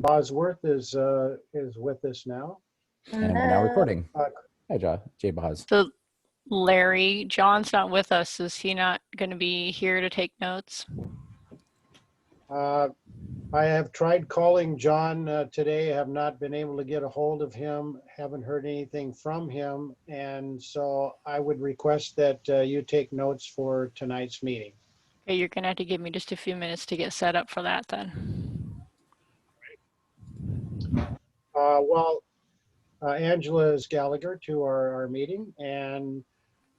Bosworth is with us now. And we're now recording. Uh, Hi, Jay Baz. So Larry, John's not with us. Is he not going to be here to take notes? I have tried calling John today, have not been able to get a hold of him, haven't heard anything from him, and so I would request that you take notes for tonight's meeting. Okay, you're going to have to give me just a few minutes to get set up for that then. Angela is Gallagher to our meeting, and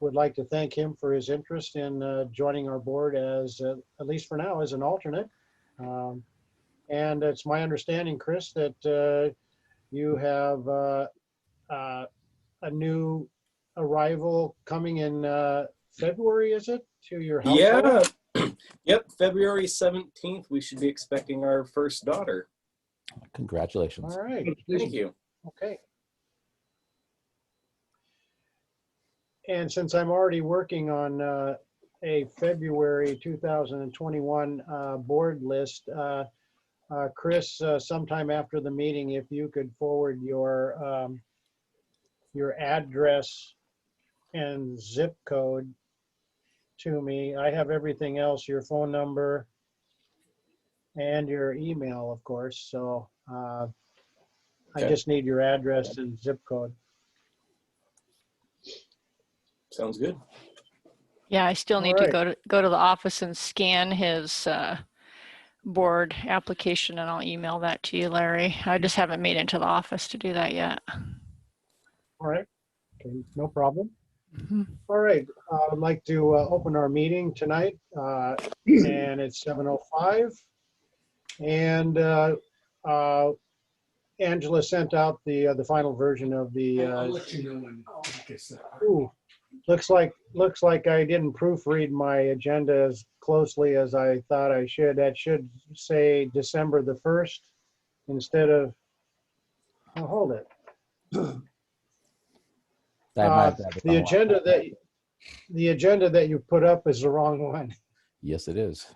would like to thank him for his interest in joining our board as, at least for now, as an alternate. And it's my understanding, Chris, that you have a new arrival coming in February, is it, to your household? Yeah. Yep. February 17th, we should be expecting our first daughter. Congratulations. All right. Thank you. Okay. And since I'm already working on a February 2021 board list, Chris, sometime after the meeting, if you could forward your address and zip code to me. I have everything else, your phone number and your email, of course. So I just need your address and zip code. Sounds good. Yeah, I still need to go to the office and scan his board application, and I'll email that to you, Larry. I just haven't made it into the office to do that yet. All right. Okay, no problem. Mm-hmm. All right. I'd like to open our meeting tonight, and it's 7:05. And Angela sent out the final version of the. I'll let you know when it gets there. Ooh, looks like I didn't proofread my agenda as closely as I thought I should. That should say December the 1st instead of. Oh, hold it. The agenda that you put up is the wrong one. Yes, it is.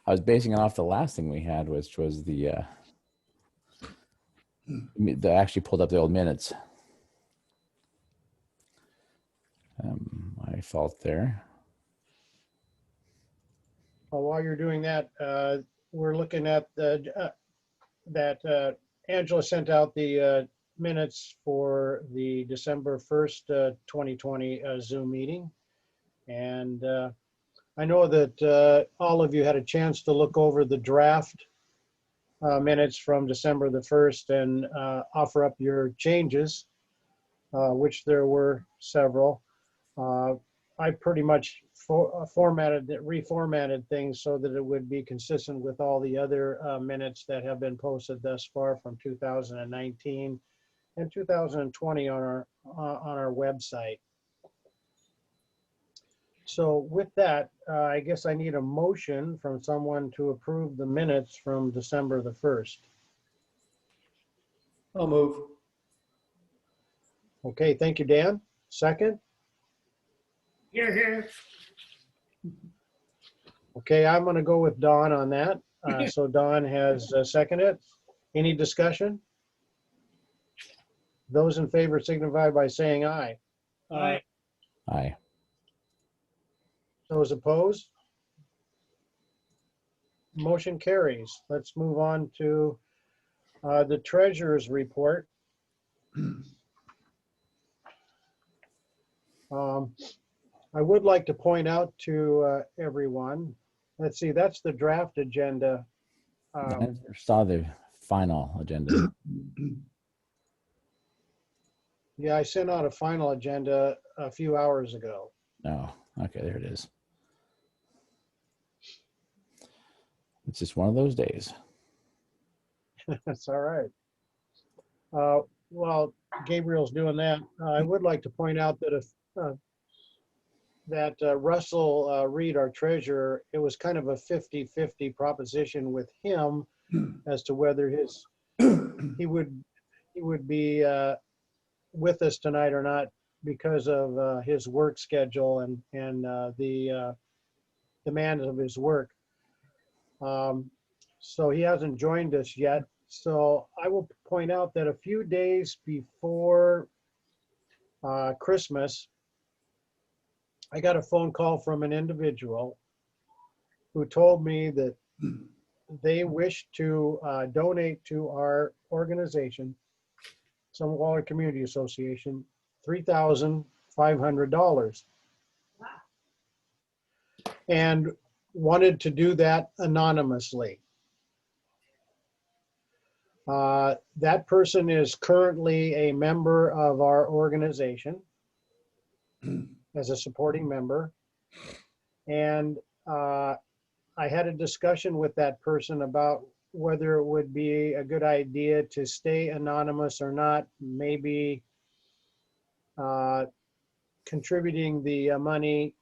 I was basing it off the last thing we had, which was the actually pulled up the old minutes. My fault there. Well, while you're doing that, we're looking at that Angela sent out the minutes for the December 1st, 2020 Zoom meeting. And I know that all of you had a chance to look over the draft minutes from December the 1st and offer up your changes, which there were several. I pretty much reformatted things so that it would be consistent with all the other minutes that have been posted thus far from 2019 and 2020 on our website. So with that, I guess I need a motion from someone to approve the minutes from December the 1st. I'll move. Okay, thank you, Dan. Second? Here. Okay, I'm going to go with Don on that. So Don has seconded. Any discussion? Those in favor signify by saying aye. Aye. Aye. Those opposed? Motion carries. Let's move on to the treasurer's report. I would like to point out to everyone, let's see, that's the draft agenda. I never saw the final agenda. Yeah, I sent out a final agenda a few hours ago. Oh, okay, there it is. It's just one of those days. That's all right. While Gabriel's doing that, I would like to point out that Russell Reed, our treasurer, it was kind of a 50-50 proposition with him as to whether he would be with us tonight or not because of his work schedule and the demands of his work. So he hasn't joined us yet. So I will point out that a few days before Christmas, I got a phone call from an individual who told me that they wish to donate to our organization, Water Community Association, $3,500, and wanted to do that anonymously. That person is currently a member of our organization as a supporting member. And I had a discussion with that person about whether it would be a good idea to stay anonymous or not, maybe contributing the money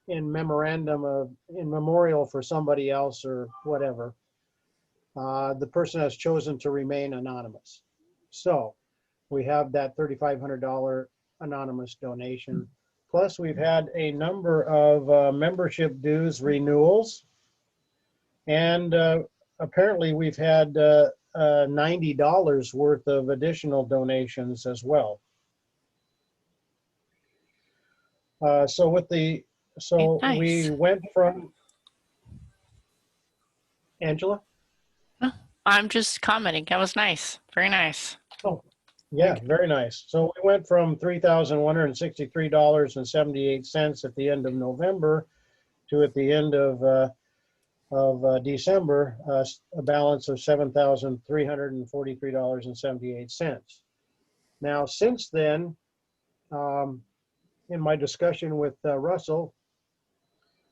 in memorial for somebody else or whatever. The person has chosen to remain anonymous. So we have that $3,500 anonymous donation. Plus, we've had a number of membership dues renewals. And apparently we've had $90 worth of additional donations as well. So Nice. we went from, Angela? I'm just commenting. That was nice. Very nice. Yeah, very nice. So we went from $3,163.78 at the end of November to at the end of December, a balance of $7,343.78. Now, since then, in my discussion with Russell,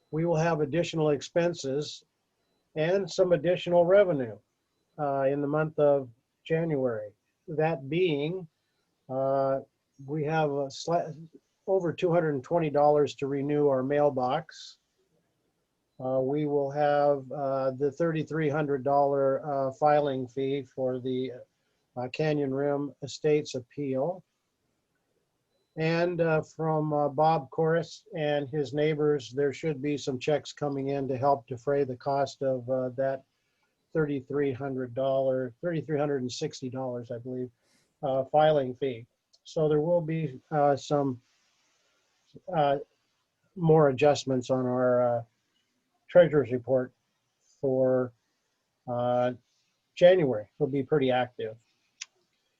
we will have additional expenses and some additional revenue in the month of January. That being, we have over $220 to renew our mailbox. We will have the $3,300 filing fee for the Canyon Rim Estates appeal. And from Bob Corris and his neighbors, there should be some checks coming in to help defray the cost of that $3,360, I believe, filing fee. So there will be some more adjustments on our treasurer's report for January. It'll be pretty active.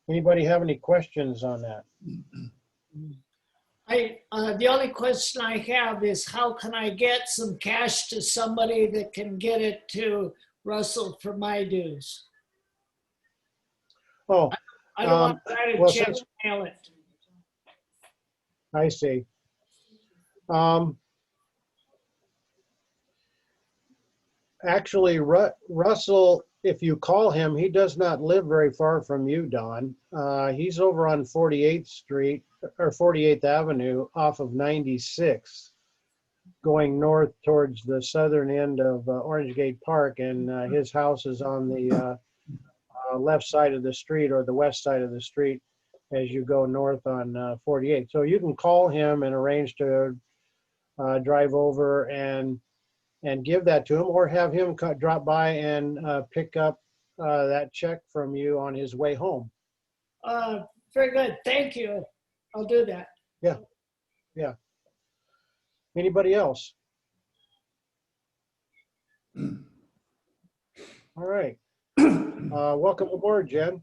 Anybody have any questions on that? The only question I have is how can I get some cash to somebody that can get it to Russell for my dues? Oh, I don't want to write a well, check since- and mail it. I see. Actually, Russell, if you call him, he does not live very far from you, Don. He's over on 48th Street or 48th Avenue off of 96, going north towards the southern end of Orange Gate Park, and his house is on the left side of the street or the west side of the street as you go north on 48. So you can call him and arrange to drive over and give that to him, or have him drop by and pick up that check from you on his way home. Very good. Thank you. I'll do that. Yeah. Anybody else? All right. Welcome aboard, Jen.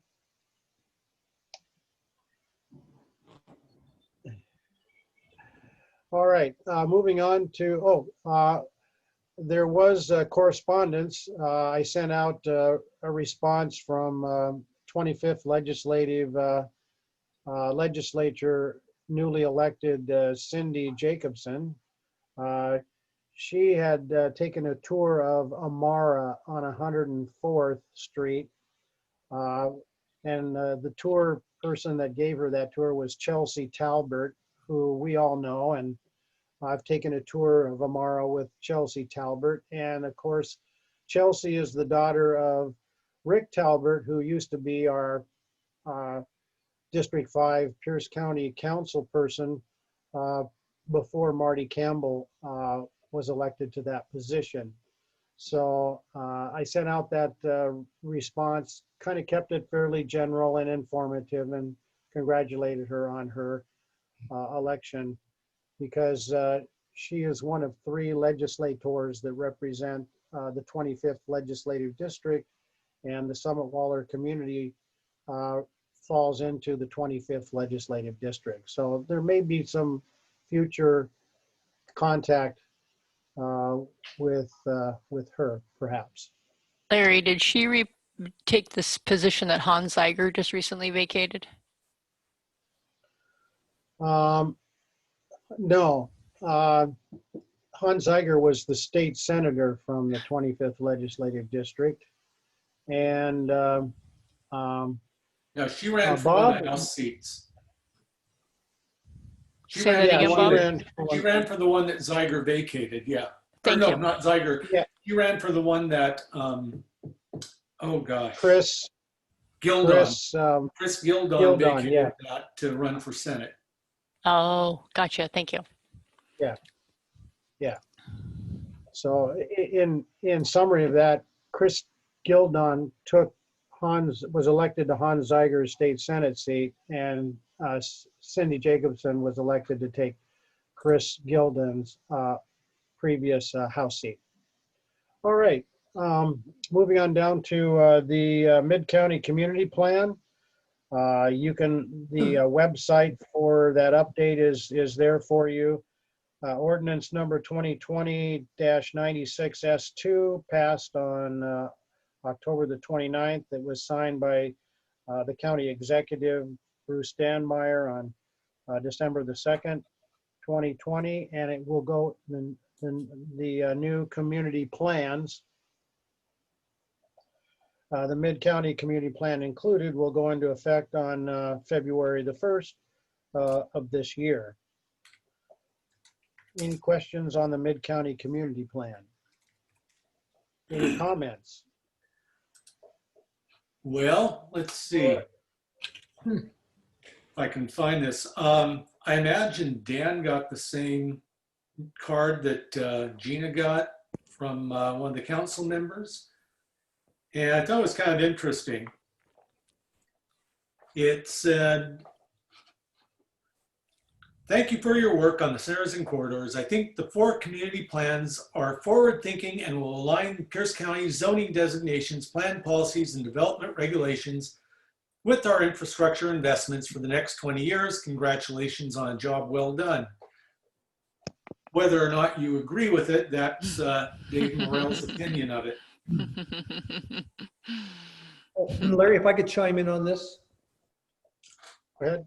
All right, moving on to, there was correspondence. I sent out a response from 25th Legislature newly elected Cindy Jacobson. She had taken a tour of Amara on 104th Street. And the tour person that gave her that tour was Chelsea Talbert, who we all know. And I've taken a tour of Amara with Chelsea Talbert. And of course, Chelsea is the daughter of Rick Talbert, who used to be our District 5 Pierce County Council person before Marty Campbell was elected to that position. So I sent out that response, kind of kept it fairly general and informative, and congratulated her on her election, because she is one of 3 legislators that represent the 25th Legislative District, and the Summit Waller community falls into the 25th Legislative District. So there may be some future contact with her, perhaps. Larry, did she take this position that Hans Zeiger just recently vacated? No. Hans Zeiger was the state senator from the 25th Legislative District. And No, she ran for one of the House seats. She Say that ran, again, for Bob? she ran for the one that Zeiger vacated, yeah. Thank or no, you. not Zeiger. Yeah. She ran for the one that, oh gosh. Chris Gildon. Chris Gildon Gildon, vacated yeah. that to run for Senate. Oh, gotcha. Thank you. So in summary of that, Chris Gildon was elected to Hans Zeiger's state Senate seat, and Cindy Jacobson was elected to take Chris Gildon's previous House seat. All right, moving on down to the Mid-County Community Plan. The website for that update is there for you. Ordinance number 2020-96S2 passed on October the 29th. It was signed by the county executive, Bruce Stanmeyer, on December the 2nd, 2020, and it will go in the new community plans. The Mid-County Community Plan included will go into effect on February the 1st of this year. Any questions on the Mid-County Community Plan? Any comments? Well, let's see. If I can find this. I imagine Dan got the same card that Gina got from one of the council members. And I thought it was kind of interesting. It said, "Thank you for your work on the centers and corridors. I think the 4 community plans are forward-thinking and will align Pierce County's zoning designations, plan policies, and development regulations with our infrastructure investments for the next 20 years. Congratulations on a job well done." Whether or not you agree with it, that's Dave Morell's opinion of it. Larry, if I could chime in on this. Go ahead.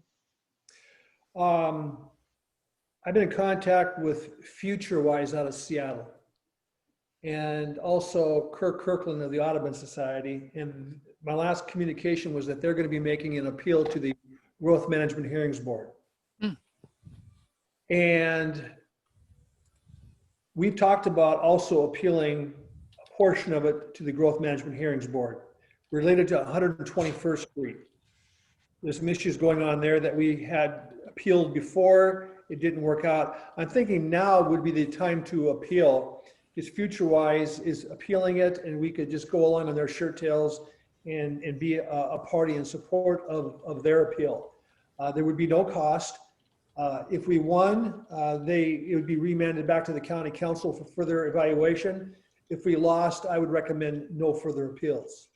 I've been in contact with FutureWise out of Seattle, and also Kirk Kirkland of the Audubon Society. And my last communication was that they're going to be making an appeal to the Growth Management Hearings Board. And we've talked about also appealing a portion of it to the Growth Management Hearings Board related to 121st Street. There's some issues going on there that we had appealed before. It didn't work out. I'm thinking now would be the time to appeal, because FutureWise is appealing it, and we could just go along on their shirt tails and be a party in support of their appeal. There would be no cost. If we won, it would be remanded back to the county council for further evaluation. If we lost, I would recommend no further appeals.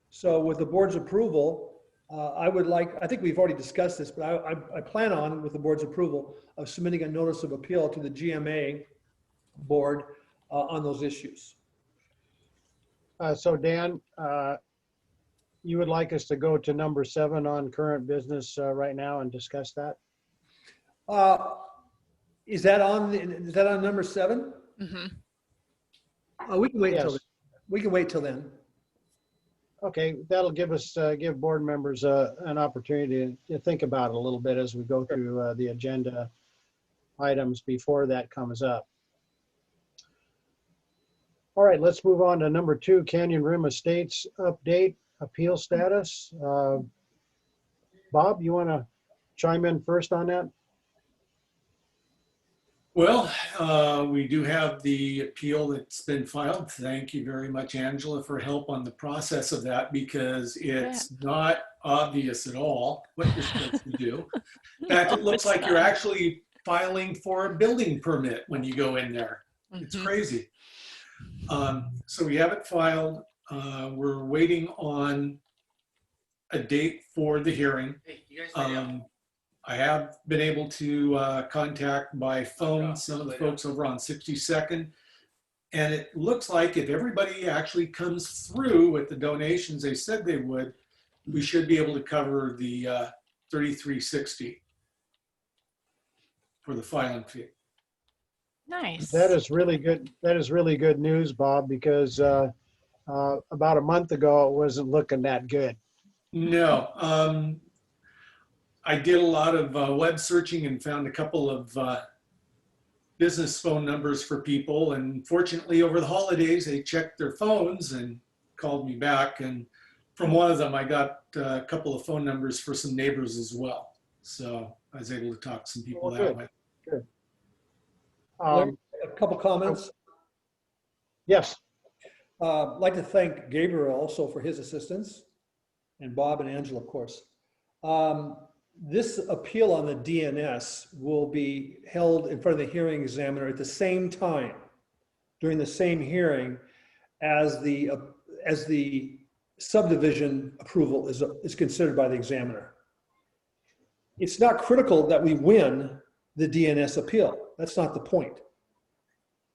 So with the board's approval, I think we've already discussed this, but I plan on, with the board's approval, of submitting a notice of appeal to the GMA board on those issues. So Dan, you would like us to go to number 7 on current business right now and discuss that? Is that on number 7? Mm-hmm. We can wait Yes. till we can wait till then. Okay, that'll give board members an opportunity to think about it a little bit as we go through the agenda items before that comes up. All right, let's move on to number 2, Canyon Rim Estates update, appeal status. Bob, you want to chime in first on that? Well, we do have the appeal that's been filed. Thank you very much, Angela, for help on the process of that, because it's not obvious at all what you're supposed to do. In fact, it looks like you're actually filing for a building permit when you go in there. It's crazy. So we have it filed. We're waiting on a date for the hearing. I have been able to contact by phone some of the folks over on 62nd. And it looks like if everybody actually comes through with the donations they said they would, we should be able to cover the $33.60 for the filing fee. Nice. That is really good. That is really good news, Bob, because about a month ago, it wasn't looking that good. No, I did a lot of web searching and found a couple of business phone numbers for people. And fortunately, over the holidays, they checked their phones and called me back. And from one of them, I got a couple of phone numbers for some neighbors as well. So I was able to talk to some people that way. Good. A couple comments. Yes. I'd like to thank Gabriel also for his assistance, and Bob and Angela, of course. This appeal on the DNS will be held in front of the hearing examiner at the same time, during the same hearing as the subdivision approval is considered by the examiner. It's not critical that we win the DNS appeal. That's not the point.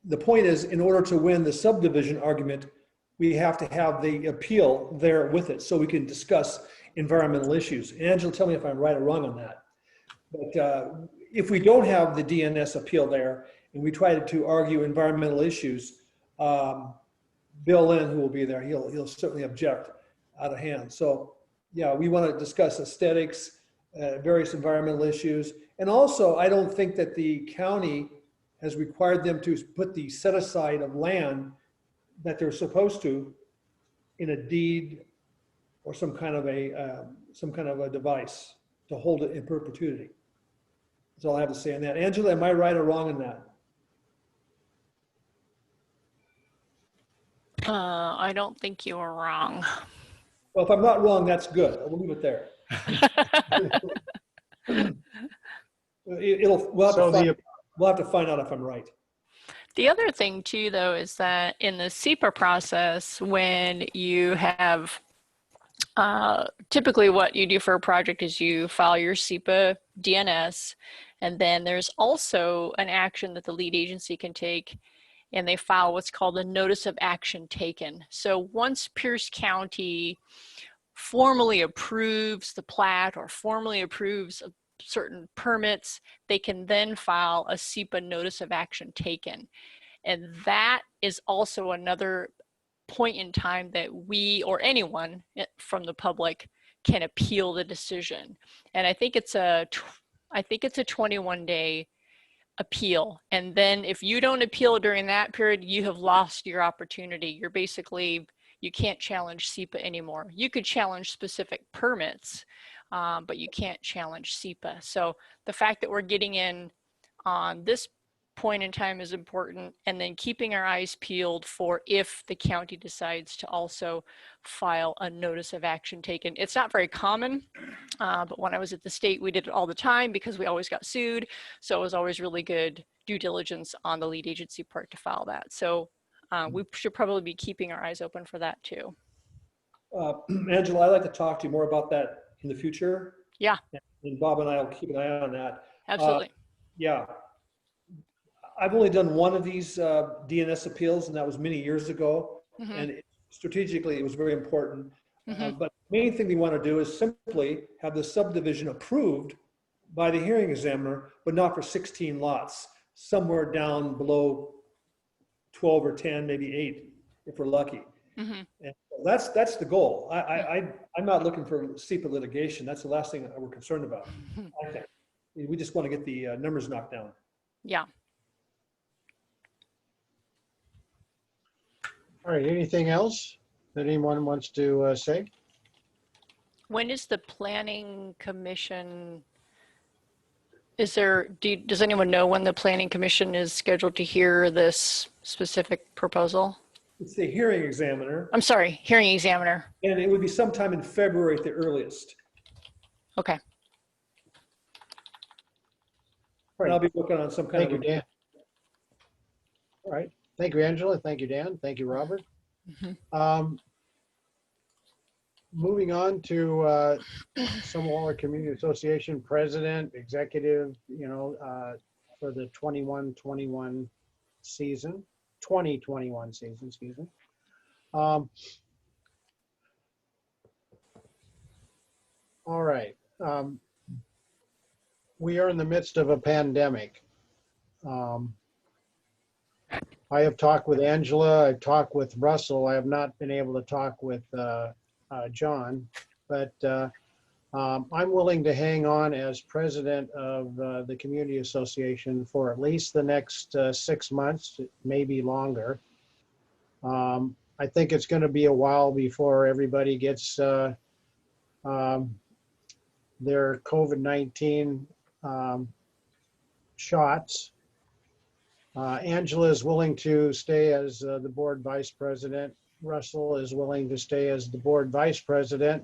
The point is, in order to win the subdivision argument, we have to have the appeal there with it so we can discuss environmental issues. Angela, tell me if I'm right or wrong on that. But if we don't have the DNS appeal there and we try to argue environmental issues, Bill Lynn, who will be there, he'll certainly object out of hand. So yeah, we want to discuss aesthetics, various environmental issues. And also, I don't think that the county has required them to put the set aside of land that they're supposed to in a deed or some kind of a device to hold it in perpetuity. That's all I have to say on that. Angela, am I right or wrong on that? I don't think you were wrong. Well, if I'm not wrong, that's good. We'll leave it there. We'll have to find out if I'm right. The other thing too, though, is that in the SEPA process, when you have typically what you do for a project is you file your SEPA DNS, and then there's also an action that the lead agency can take, and they file what's called a notice of action taken. So once Pierce County formally approves the plat or formally approves certain permits, they can then file a SEPA notice of action taken. And that is also another point in time that we or anyone from the public can appeal the decision. And I think it's a 21-day appeal. And then if you don't appeal during that period, you have lost your opportunity. You're basically, you can't challenge SEPA anymore. You could challenge specific permits, but you can't challenge SEPA. So the fact that we're getting in on this point in time is important, and then keeping our eyes peeled for if the county decides to also file a notice of action taken. It's not very common, but when I was at the state, we did it all the time because we always got sued. So it was always really good due diligence on the lead agency part to file that. So we should probably be keeping our eyes open for that too. Angela, I'd like to talk to you more about that in the future. Yeah. And Bob and I will keep an eye on that. Absolutely. Yeah. I've only done one of these DNS appeals, and that was many years ago. Mm-hmm. And strategically, it was very important. Mm-hmm. But the main thing we want to do is simply have the subdivision approved by the hearing examiner, but not for 16 lots, somewhere down below 12 or 10, maybe 8, if we're lucky. Mm-hmm. And that's the goal. I'm not looking for SEPA litigation. That's the last thing we're concerned about. I think we just want to get the numbers knocked down. Yeah. All right, anything else that anyone wants to say? When is the planning commission Does anyone know when the Planning Commission is scheduled to hear this specific proposal? It's the hearing examiner, I'm sorry, hearing examiner. and it would be sometime in February at the earliest. Okay. And I'll be working on some kind Thank you, of, Dan. All right. Thank you, Angela. Thank you, Dan. Thank you, Robert. Moving on to Waller Community Association President, Executive, for the 2021 season, excuse me. All right. We are in the midst of a pandemic. I have talked with Angela, I've talked with Russell. I have not been able to talk with John, but I'm willing to hang on as president of the Community Association for at least the next 6 months, maybe longer. I think it's going to be a while before everybody gets their COVID-19 shots. Angela is willing to stay as the board vice president. Russell is willing to stay as the board vice president.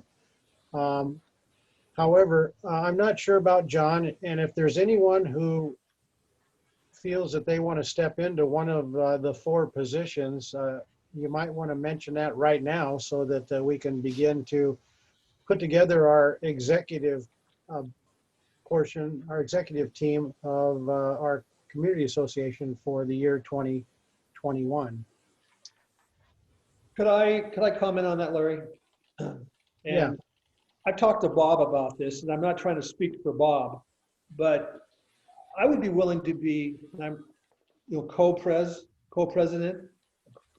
However, I'm not sure about John, and if there's anyone who feels that they want to step into one of the 4 positions, you might want to mention that right now so that we can begin to put together our executive our executive team of our community association for the year 2021. could I comment on that, Larry? Yeah. And I talked to Bob about this, and I'm not trying to speak for Bob, but I would be willing to be, co-president,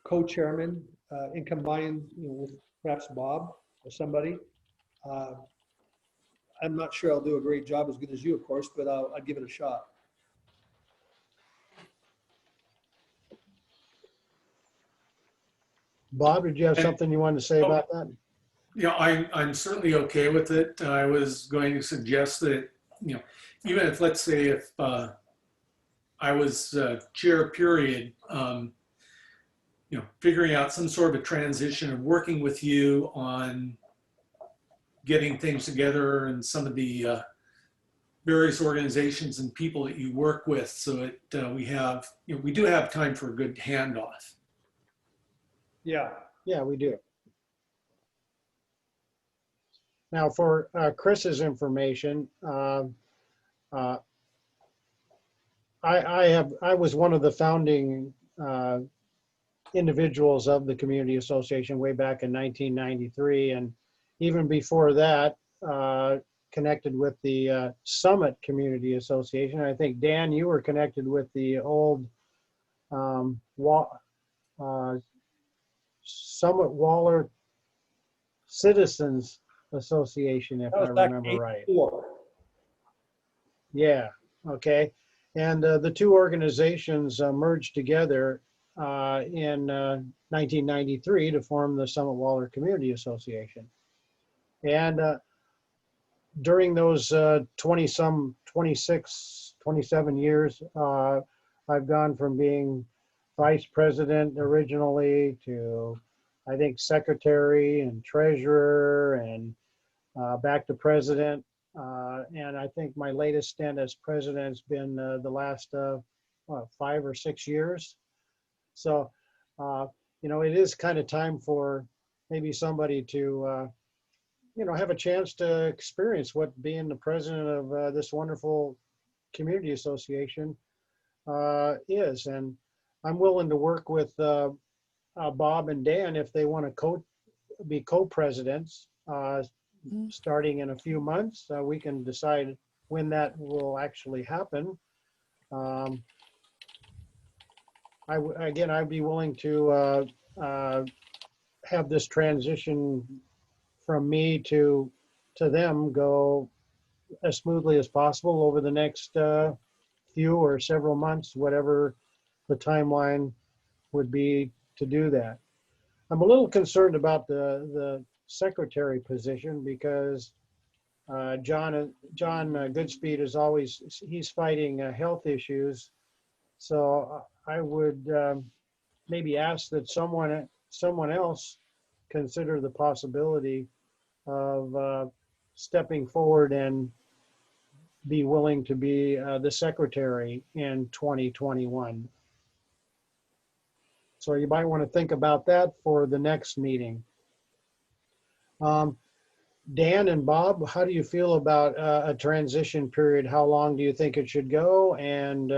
co-chairman, in combining, with perhaps Bob or somebody. I'm not sure I'll do a great job as good as you, of course, but I'd give it a shot. Bob, did you have something you wanted to say about that? Yeah, I'm certainly okay with it. I was going to suggest that, even if, let's say, if I was chair period, figuring out some sort of a transition and working with you on getting things together and some of the various organizations and people that you work with, so that we do have time for a good handoff. Yeah. Yeah, we do. Now, for Chris's information, I was one of the founding individuals of the Community Association way back in 1993, and even before that, connected with the Summit Community Association. I think, Dan, you were connected with the old Summit Waller Citizens Association, if I remember right. Yeah, okay. And the 2 organizations merged together in 1993 to form the Summit Waller Community Association. And during those 27 years, I've gone from being vice president originally to, I think, secretary and treasurer, and back to president. And I think my latest stint as president has been the last 5 or 6 years. So, it is kind of time for maybe somebody to, have a chance to experience what being the president of this wonderful community association is. And I'm willing to work with Bob and Dan if they want to be co-presidents starting in a few months. We can decide when that will actually happen. I'd be willing to have this transition from me to them go as smoothly as possible over the next few or several months, whatever the timeline would be to do that. I'm a little concerned about the secretary position because John Goodspeed is always, he's fighting health issues. So I would maybe ask that someone else consider the possibility of stepping forward and be willing to be the secretary in 2021. So you might want to think about that for the next meeting. Dan and Bob, how do you feel about a transition period? How long do you think it should go? And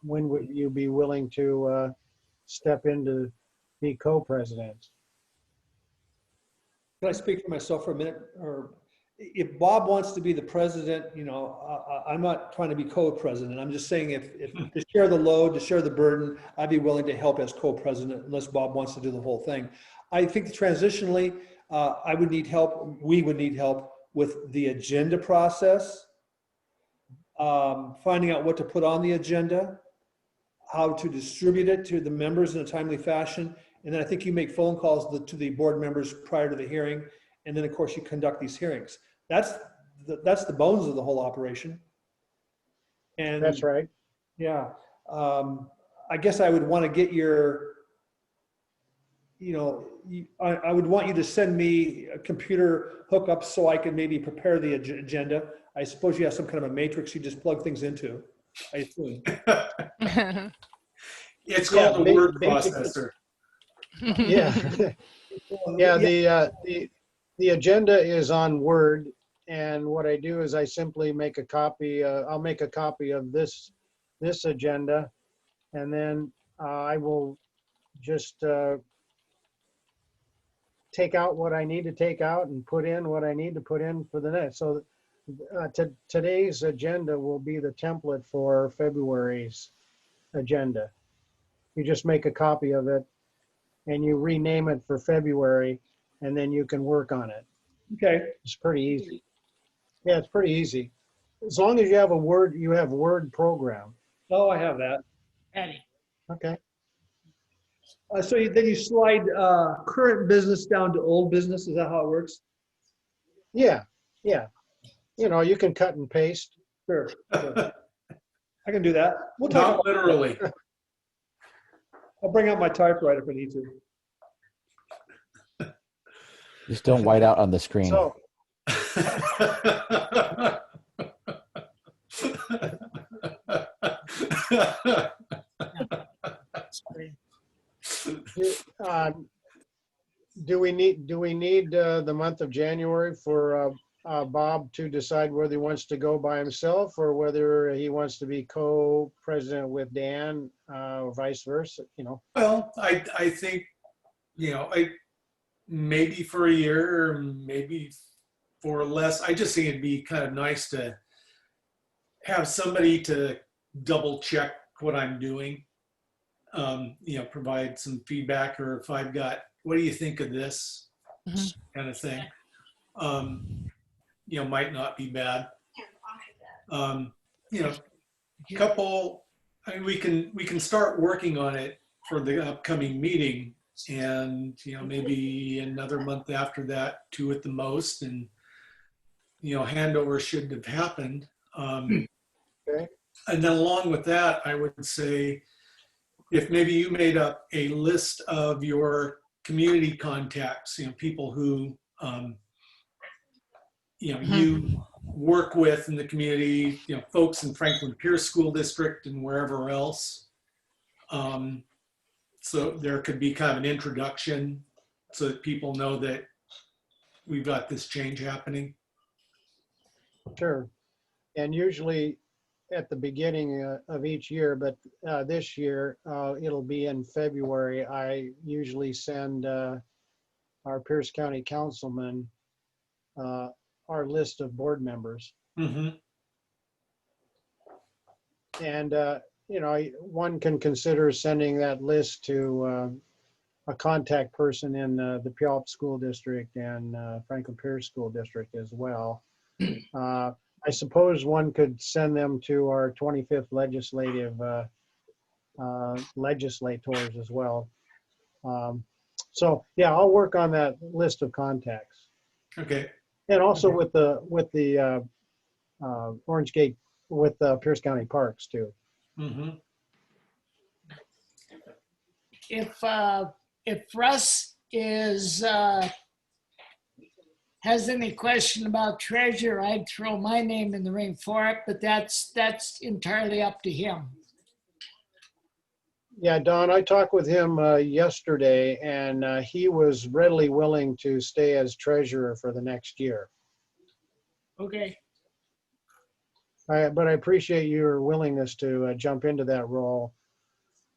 when would you be willing to step in to be co-president? Can I speak for myself for a minute? Or if Bob wants to be the president, I'm not trying to be co-president. I'm just saying if to share the load, to share the burden, I'd be willing to help as co-president unless Bob wants to do the whole thing. I think transitionally, I would need help. We would need help with the agenda process, finding out what to put on the agenda, how to distribute it to the members in a timely fashion. And then I think you make phone calls to the board members prior to the hearing. And then of course you conduct these hearings. That's the bones of the whole operation. And That's right. yeah. I guess I would want to get your, I would want you to send me a computer hookup so I can maybe prepare the agenda. I suppose you have some kind of a matrix you just plug things into, I assume. It's called a word processor. Yeah. Yeah, the agenda is on Word, and what I do is I simply make a copy. I'll make a copy of this agenda, and then I will just take out what I need to take out and put in what I need to put in for the next. So today's agenda will be the template for February's agenda. You just make a copy of it and you rename it for February, and then you can work on it. Okay. It's pretty easy. Yeah, it's pretty easy. As long as you have Word program. Oh, I have that. Eddie. Okay. So then you slide current business down to old business. Is that how it works? Yeah. You can cut and paste. Sure. I can do that. We'll talk Not about literally. I'll bring out my typewriter if I need to. Just don't white out on the screen. So, do we need the month of January for Bob to decide whether he wants to go by himself or whether he wants to be co-president with Dan, or vice versa? Well, I think, maybe for a year or maybe for less. I just think it'd be kind of nice to have somebody to double check what I'm doing, provide some feedback, or if I've got, what do you think of this kind of thing? Might not be bad. We can start working on it for the upcoming meeting, and maybe another month after that, 2 at the most, and handover should have happened. Okay. And then along with that, I would say if maybe you made up a list of your community contacts, people who you work with in the community, folks in Franklin Pierce School District and wherever else. So there could be kind of an introduction so that people know that we've got this change happening. Sure. And usually at the beginning of each year, but this year it'll be in February, I usually send our Pierce County councilman our list of board members. Mm-hmm. And, one can consider sending that list to a contact person in the Puyallup School District and Franklin Pierce School District as well. I suppose one could send them to our 25th legislative legislators as well. So yeah, I'll work on that list of contacts. Okay. And also with the Orange Gate, with Pierce County Parks too. Mhm. If Russ has any question about treasure, I'd throw my name in the ring for it, but that's entirely up to him. Yeah, Don, I talked with him yesterday, and he was readily willing to stay as treasurer for the next year. Okay. But I appreciate your willingness to jump into that role.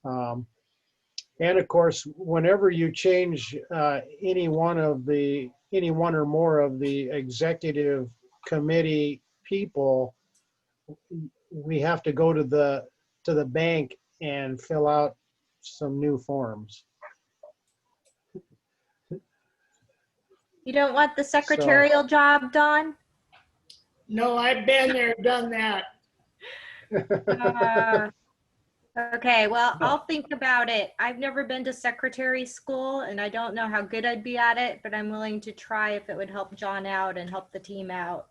And of course, whenever you change any one or more of the executive committee people, we have to go to the bank and fill out some new forms. You don't want the secretarial job, Dawn? No, I've been there, done that. Okay, well, I'll think about it. I've never been to secretary school and I don't know how good I'd be at it, but I'm willing to try if it would help John out and help the team out.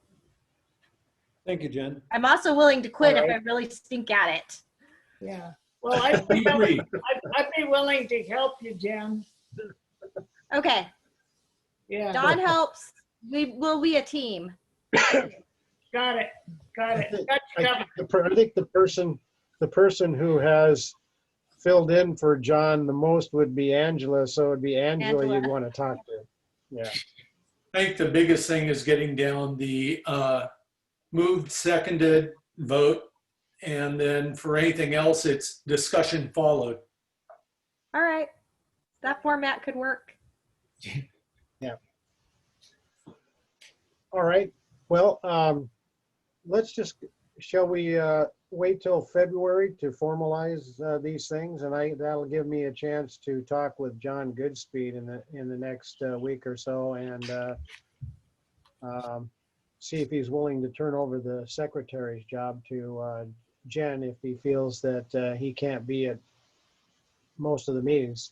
Thank you, Jen. I'm also willing to quit All if right. I really stink at it. Yeah. Well, I'd We agree. be willing to help you, Jen. Okay, Yeah. Dawn helps. We'll be a team. Got it. Got it. Got you I covered. think the person who has filled in for John the most would be Angela, so it'd be Angela you'd Angela. want to talk to. Yeah. I think the biggest thing is getting down the moved, seconded vote. And then for anything else, it's discussion followed. All right, that format could work. All right. Well, shall we wait till February to formalize these things? And that'll give me a chance to talk with John Goodspeed in the next week or so, and see if he's willing to turn over the secretary's job to Jen if he feels that he can't be at most of the meetings.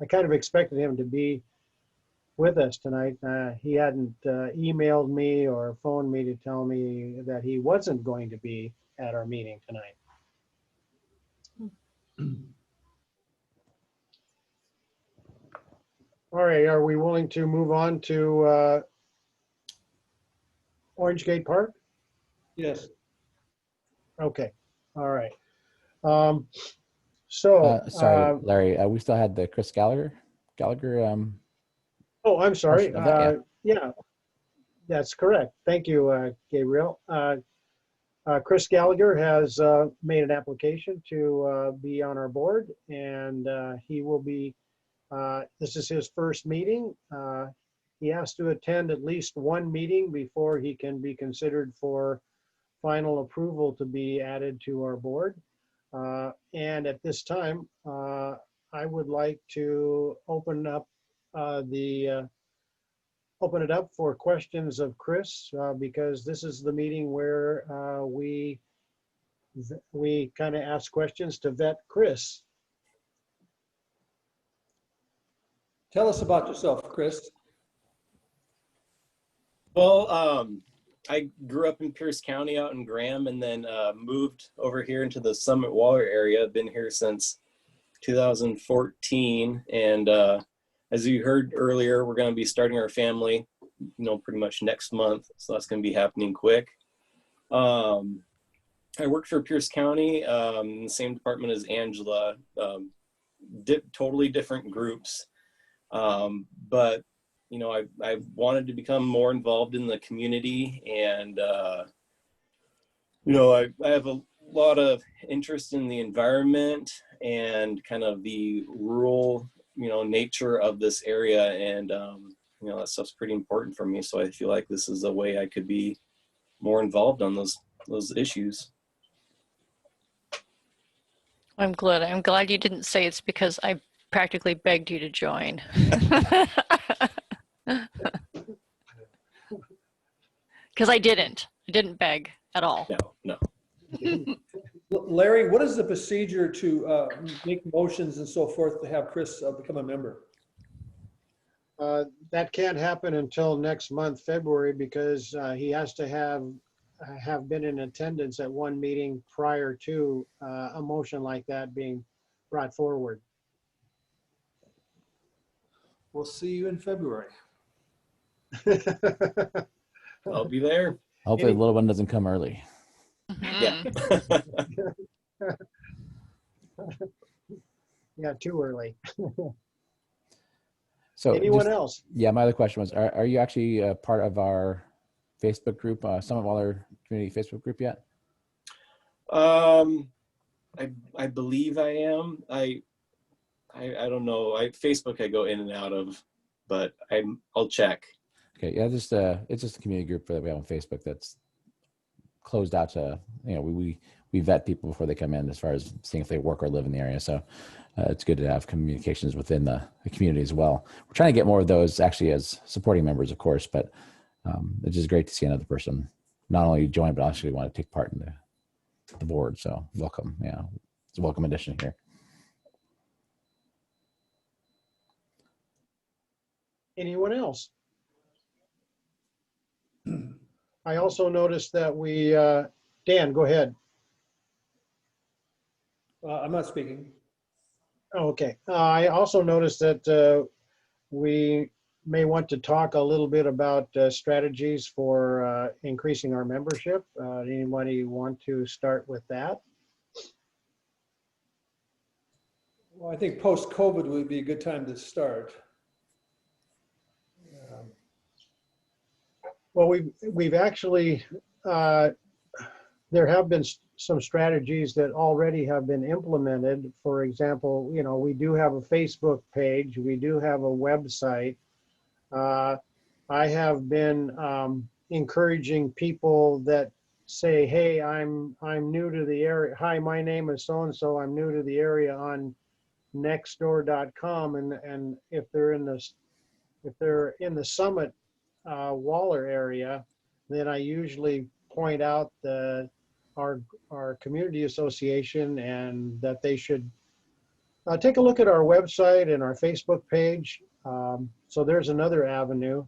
I kind of expected him to be with us tonight. He hadn't emailed me or phoned me to tell me that he wasn't going to be at our meeting tonight. All right, are we willing to move on to Orange Gate Park? Yes. Okay, all right. So, Sorry, Larry, we still had the Chris Gallagher. oh, I'm sorry. Portion of that, Yeah, that's correct. Thank you, Gabriel. Chris Gallagher has made an application to be on our board, and he will be, this is his first meeting. He has to attend at least one meeting before he can be considered for final approval to be added to our board. And at this time, I would like to open up open it up for questions of Chris, because this is the meeting where we kind of ask questions to vet Chris. Tell us about yourself, Chris. Well, I grew up in Pierce County out in Graham, and then moved over here into the Summit Waller area. I've been here since 2014. And as you heard earlier, we're going to be starting our family, pretty much next month. So that's going to be happening quick. I worked for Pierce County in the same department as Angela, totally different groups. But I wanted to become more involved in the community, and I have a lot of interest in the environment and kind of the rural, nature of this area, and that stuff's pretty important for me. So I feel like this is a way I could be more involved on those issues. I'm glad you didn't say it's because I practically begged you to join. Because I didn't beg at all. No. Larry, what is the procedure to make motions and so forth to have Chris become a member? That can't happen until next month, February, because he has to have been in attendance at one meeting prior to a motion like that being brought forward. We'll see you in February. I'll be there. Hopefully the little one doesn't come early. Yeah. Yeah, too early. So Anyone just- else? Yeah, my other question was, are you actually part of our Facebook group, Summit Waller Community Facebook group yet? I believe I am. I don't know. Facebook I go in and out of, but I'll check. Okay, yeah, it's just a community group that we have on Facebook that's closed out to, we vet people before they come in as far as seeing if they work or live in the area. So it's good to have communications within the community as well. We're trying to get more of those actually as supporting members, of course, but it's just great to see another person not only join, but actually want to take part in the board. So welcome. Yeah, it's a welcome addition here. Anyone else? I also noticed that we, Dan, go ahead. I'm not speaking. Oh, okay. I also noticed that we may want to talk a little bit about strategies for increasing our membership. Anybody want to start with that? Well, I think post-COVID would be a good time to start. Well, we've actually, there have been some strategies that already have been implemented. For example, we do have a Facebook page. We do have a website. I have been encouraging people that say, hey, I'm new to the area. Hi, my name is so-and-so. I'm new to the area on nextdoor.com. And if they're in the Summit Waller area, then I usually point out our community association and that they should take a look at our website and our Facebook page. So there's another avenue.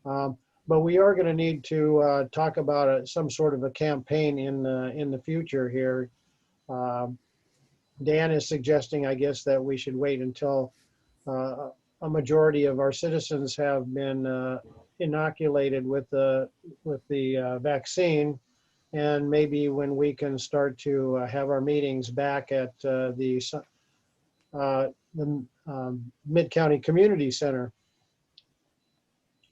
But we are going to need to talk about some sort of a campaign in the future here. Dan is suggesting, I guess, that we should wait until a majority of our citizens have been inoculated with the vaccine, and maybe when we can start to have our meetings back at the Mid-County Community Center.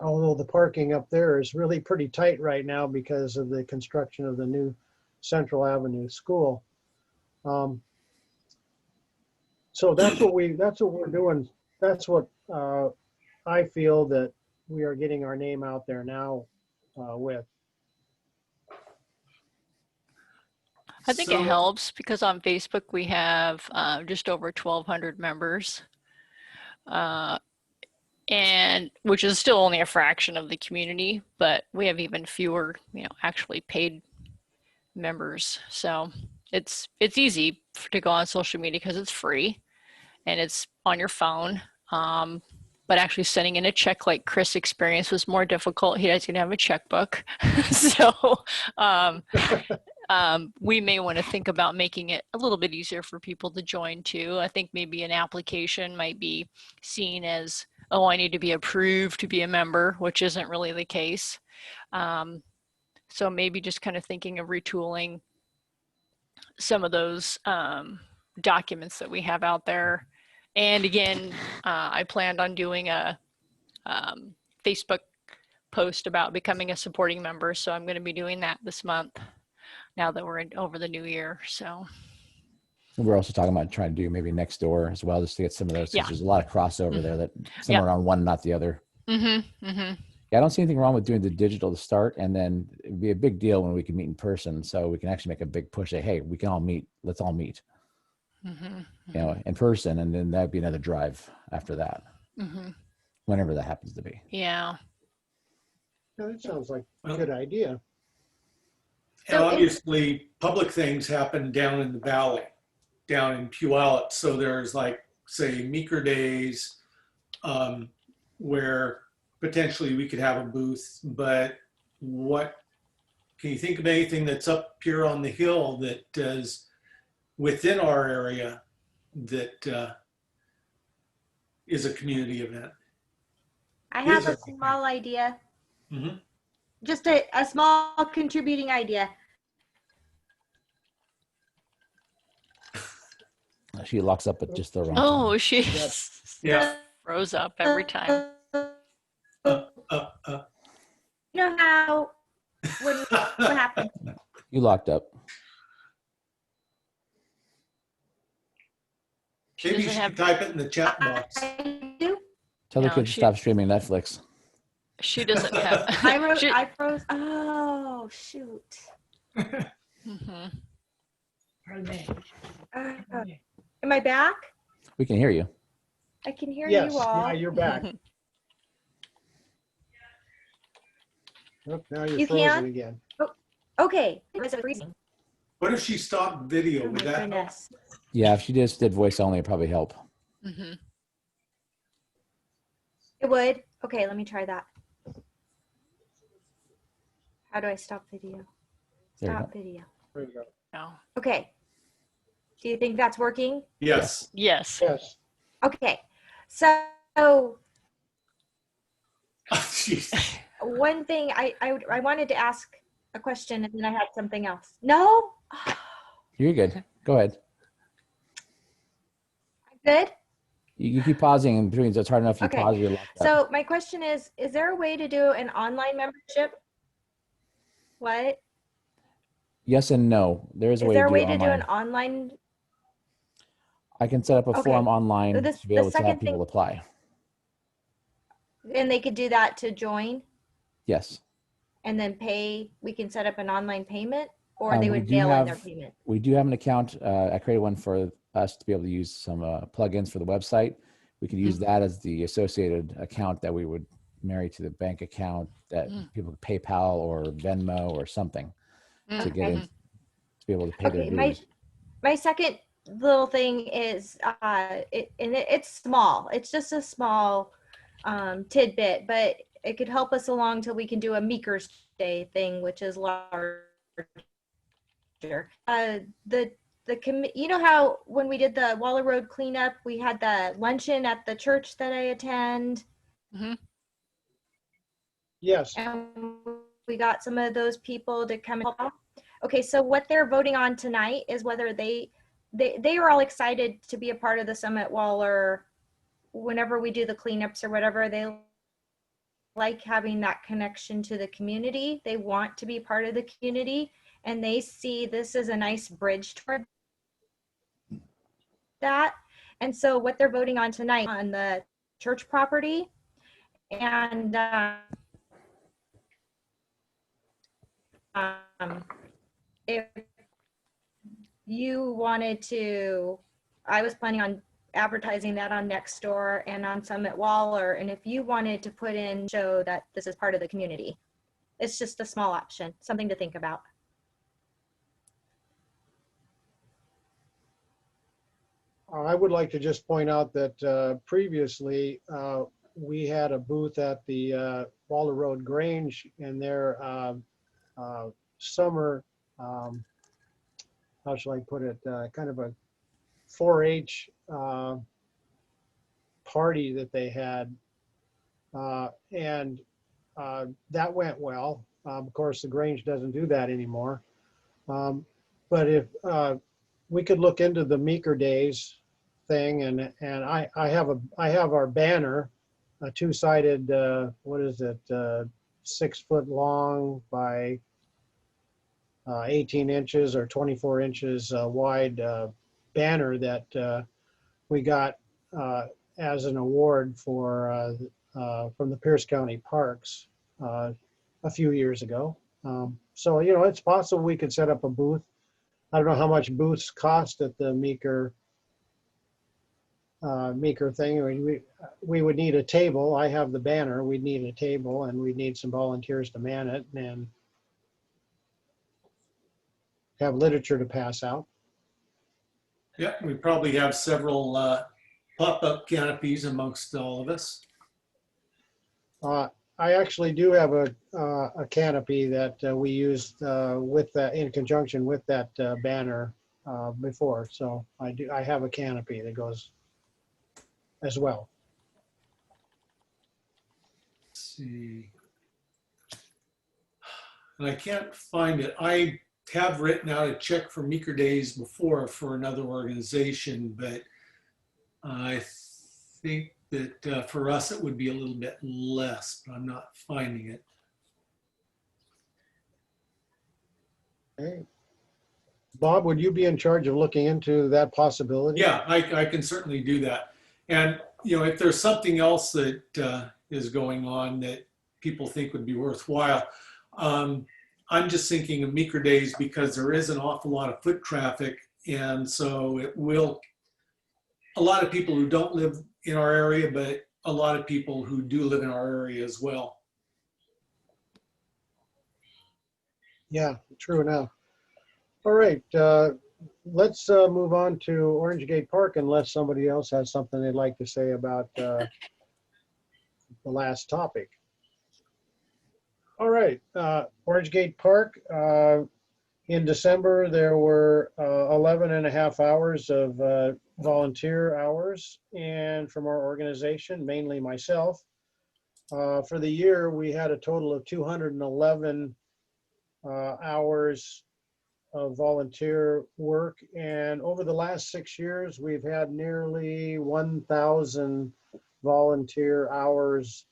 Although the parking up there is really pretty tight right now because of the construction of the new Central Avenue School. So that's what we're doing. That's what I feel that we are getting our name out there now with. I think it helps because on Facebook we have just over 1,200 members, and which is still only a fraction of the community, but we have even fewer, actually paid members. So it's easy to go on social media because it's free and it's on your phone. But actually sending in a check like Chris experienced was more difficult. He doesn't have a checkbook. So we may want to think about making it a little bit easier for people to join too. I think maybe an application might be seen as, oh, I need to be approved to be a member, which isn't really the case. So maybe just kind of thinking of retooling some of those documents that we have out there. And again, I planned on doing a Facebook post about becoming a supporting member. So I'm going to be doing that this month now that we're over the new year. So we're also talking about trying to do maybe Nextdoor as well, just to get some of those. Yeah. There's a lot of crossover there that some Yeah. are on one, not the other. Yeah, I don't see anything wrong with doing the digital to start, and then it'd be a big deal when we can meet in person. So we can actually make a big push. Say, hey, we can all meet. Let's all meet. In person, and then that'd be another drive after that. Whenever that happens to be. Yeah. That sounds like a good idea. And obviously, public things happen down in the valley, down in Puyallup. So there's like, say, Meeker Days, where potentially we could have a booth, but what, can you think of anything that's up here on the hill that is within our area that is a community event? I have a Yes. small idea, Mm-hmm. just a small contributing idea. She locks up at just the wrong time. Oh, she Yeah. froze up every time. You know how, what happened? You locked up. She Maybe you doesn't should have. type it in the chat box. I do. Tell the No, kids to she- stop streaming Netflix. She doesn't have. I froze. Oh, shoot. Mhm. Pardon me. Am I back? We can hear you. I can hear Yes, you all. yeah, you're back. Oh, now you're You frozen can? again. Okay. It was freezing. What if she stopped video? Oh Would my that help? goodness. Yeah, if she just did voice only, it'd probably help. Mhm. It would. Okay, let me try that. How do I stop video? There you Stop video. There you go. No. Okay. Do you think that's working? Yes. Yes. Yes. Okay. So Jeez. one thing I wanted to ask a question and then I had something else. No? You're good. Go ahead. Good? You keep pausing in between, so it's hard enough you Okay. pause, you're locked up. So my question is there a way to do an online membership? What? Yes and no. There is a Is way there to a do way it to do online. an online? I can set up a Okay. form online This- to be the able to have second people thing- apply. And they could do that to join Yes. and then pay, we can set up an online payment or they We would do mail in their have- payment. We do have an account. I created one for us to be able to use some plugins for the website. We could use that as the associated account that we would marry to the bank account that people could PayPal or Venmo or something to get in, to be able to pay their Okay, dues. my second little thing is it's small. It's just a small tidbit, but it could help us along till we can do a Meeker's Day thing, which is larger. You know how when we did the Waller Road cleanup, we had the luncheon at the church that I attend, Yes. and we got some of those people to come and help out. Okay, so what they're voting on tonight is whether they are all excited to be a part of the Summit Waller whenever we do the cleanups or whatever. They like having that connection to the community. They want to be part of the community, and they see this as a nice bridge toward that. And so what they're voting on tonight on the church property, and if you wanted to, I was planning on advertising that on Nextdoor and on Summit Waller, and if you wanted to put in, show that this is part of the community, it's just a small option, something to think about. I would like to just point out that previously we had a booth at the Waller Road Grange in their summer, how shall I put it, kind of a 4-H party that they had. And that went well. Of course, the Grange doesn't do that anymore. But if we could look into the Meeker Days thing, and I have our banner, a two-sided, what is it, 6 foot long by 18 inches or 24 inches wide banner that we got as an award for from the Pierce County Parks a few years ago. So, you know, it's possible we could set up a booth. I don't know how much booths cost at the Meeker thing. We would need a table. I have the banner. We'd need a table, and we'd need some volunteers to man it and have literature to pass out. Yeah, we probably have several pop-up canopies amongst all of us. I actually do have a canopy that we used with that, in conjunction with that banner before. So I have a canopy that goes as well. Let's see. And I can't find it. I have written out a check for Meeker Days before for another organization, but I think that for us it would be a little bit less, but I'm not finding it. Okay. Bob, would you be in charge of looking into that possibility? Yeah, I can certainly do that. And, you know, if there's something else that is going on that people think would be worthwhile, I'm just thinking of Meeker Days because there is an awful lot of foot traffic. And so it will, a lot of people who don't live in our area, but a lot of people who do live in our area as well. Yeah, true enough. All right, let's move on to Orange Gate Park unless somebody else has something they'd like to say about the last topic. All right, Orange Gate Park. In December, there were 11 and a half hours of volunteer hours and from our organization, mainly myself. For the year, we had a total of 211 hours of volunteer work. And over the last 6 years, we've had nearly 1,000 volunteer hours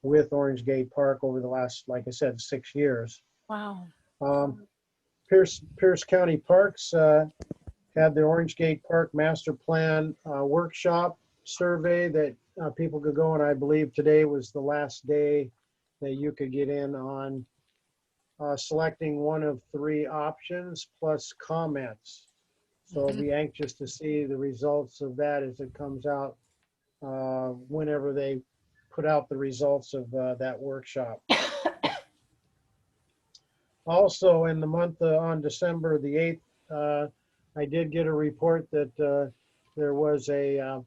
with Orange Gate Park over the last, like I said, 6 years. Wow. Pierce County Parks had the Orange Gate Park Master Plan workshop survey that people could go, and I believe today was the last day that you could get in on selecting one of 3 options plus comments. So I'll be anxious to see the results of that as it comes out whenever they put out the results of that workshop. Also, in the month on December the 8th, I did get a report that there was a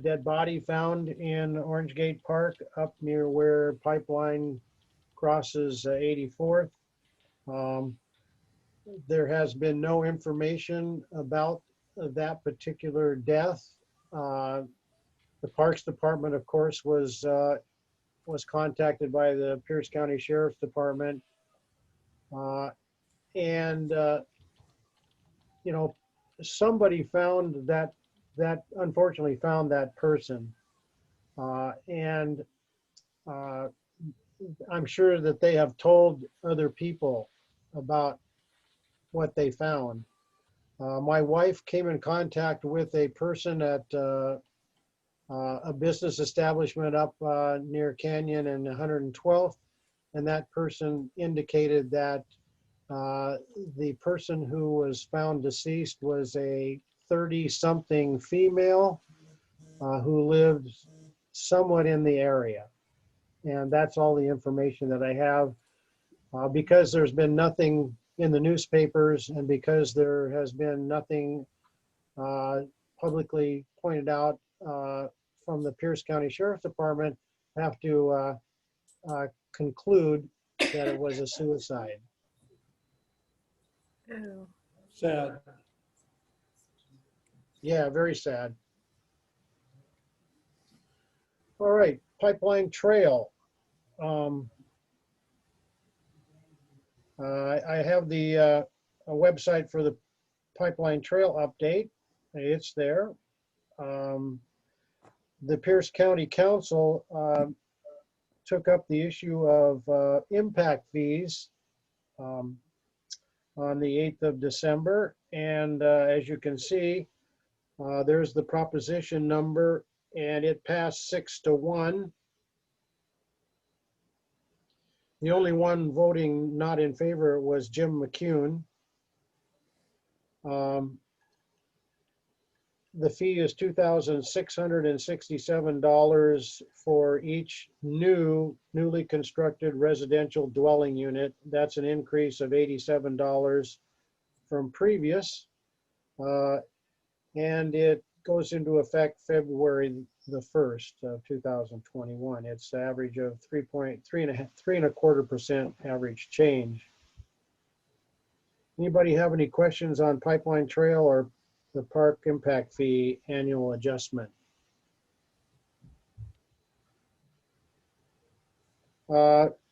dead body found in Orange Gate Park up near where Pipeline crosses 84th. There has been no information about that particular death. The Parks Department, of course, was contacted by the Pierce County Sheriff's Department. You know, somebody found that unfortunately found that person. I'm sure that they have told other people about what they found. My wife came in contact with a person at a business establishment up near Canyon and 112th, and that person indicated that the person who was found deceased was a 30-something female who lived somewhat in the area. And that's all the information that I have. Because there's been nothing in the newspapers and because there has been nothing publicly pointed out from the Pierce County Sheriff's Department, I have to conclude that it was a suicide. Ooh. Sad. Yeah, very sad. All right, Pipeline Trail. I have the a website for the Pipeline Trail update. It's there. The Pierce County Council took up the issue of impact fees on the 8th of December. And as you can see, there's the proposition number, and it passed 6-1. The only one voting not in favor was Jim McCune. The fee is $2,667 for each newly constructed residential dwelling unit. That's an increase of $87 from previous. And it goes into effect February the 1st of 2021. It's an average of 3.325% average change. Anybody have any questions on Pipeline Trail or the park impact fee annual adjustment?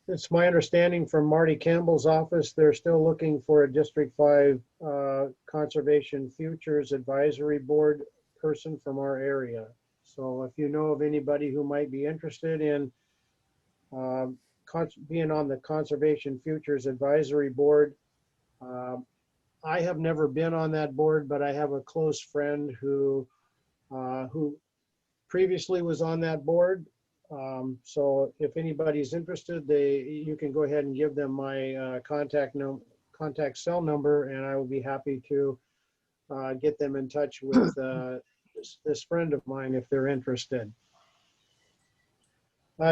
It's my understanding from Marty Campbell's office, they're still looking for a District 5 Conservation Futures Advisory Board person from our area. So if you know of anybody who might be interested in being on the Conservation Futures Advisory Board, I have never been on that board, but I have a close friend who previously was on that board. So if anybody's interested, you can go ahead and give them my contact cell number, and I will be happy to get them in touch with this friend of mine if they're interested.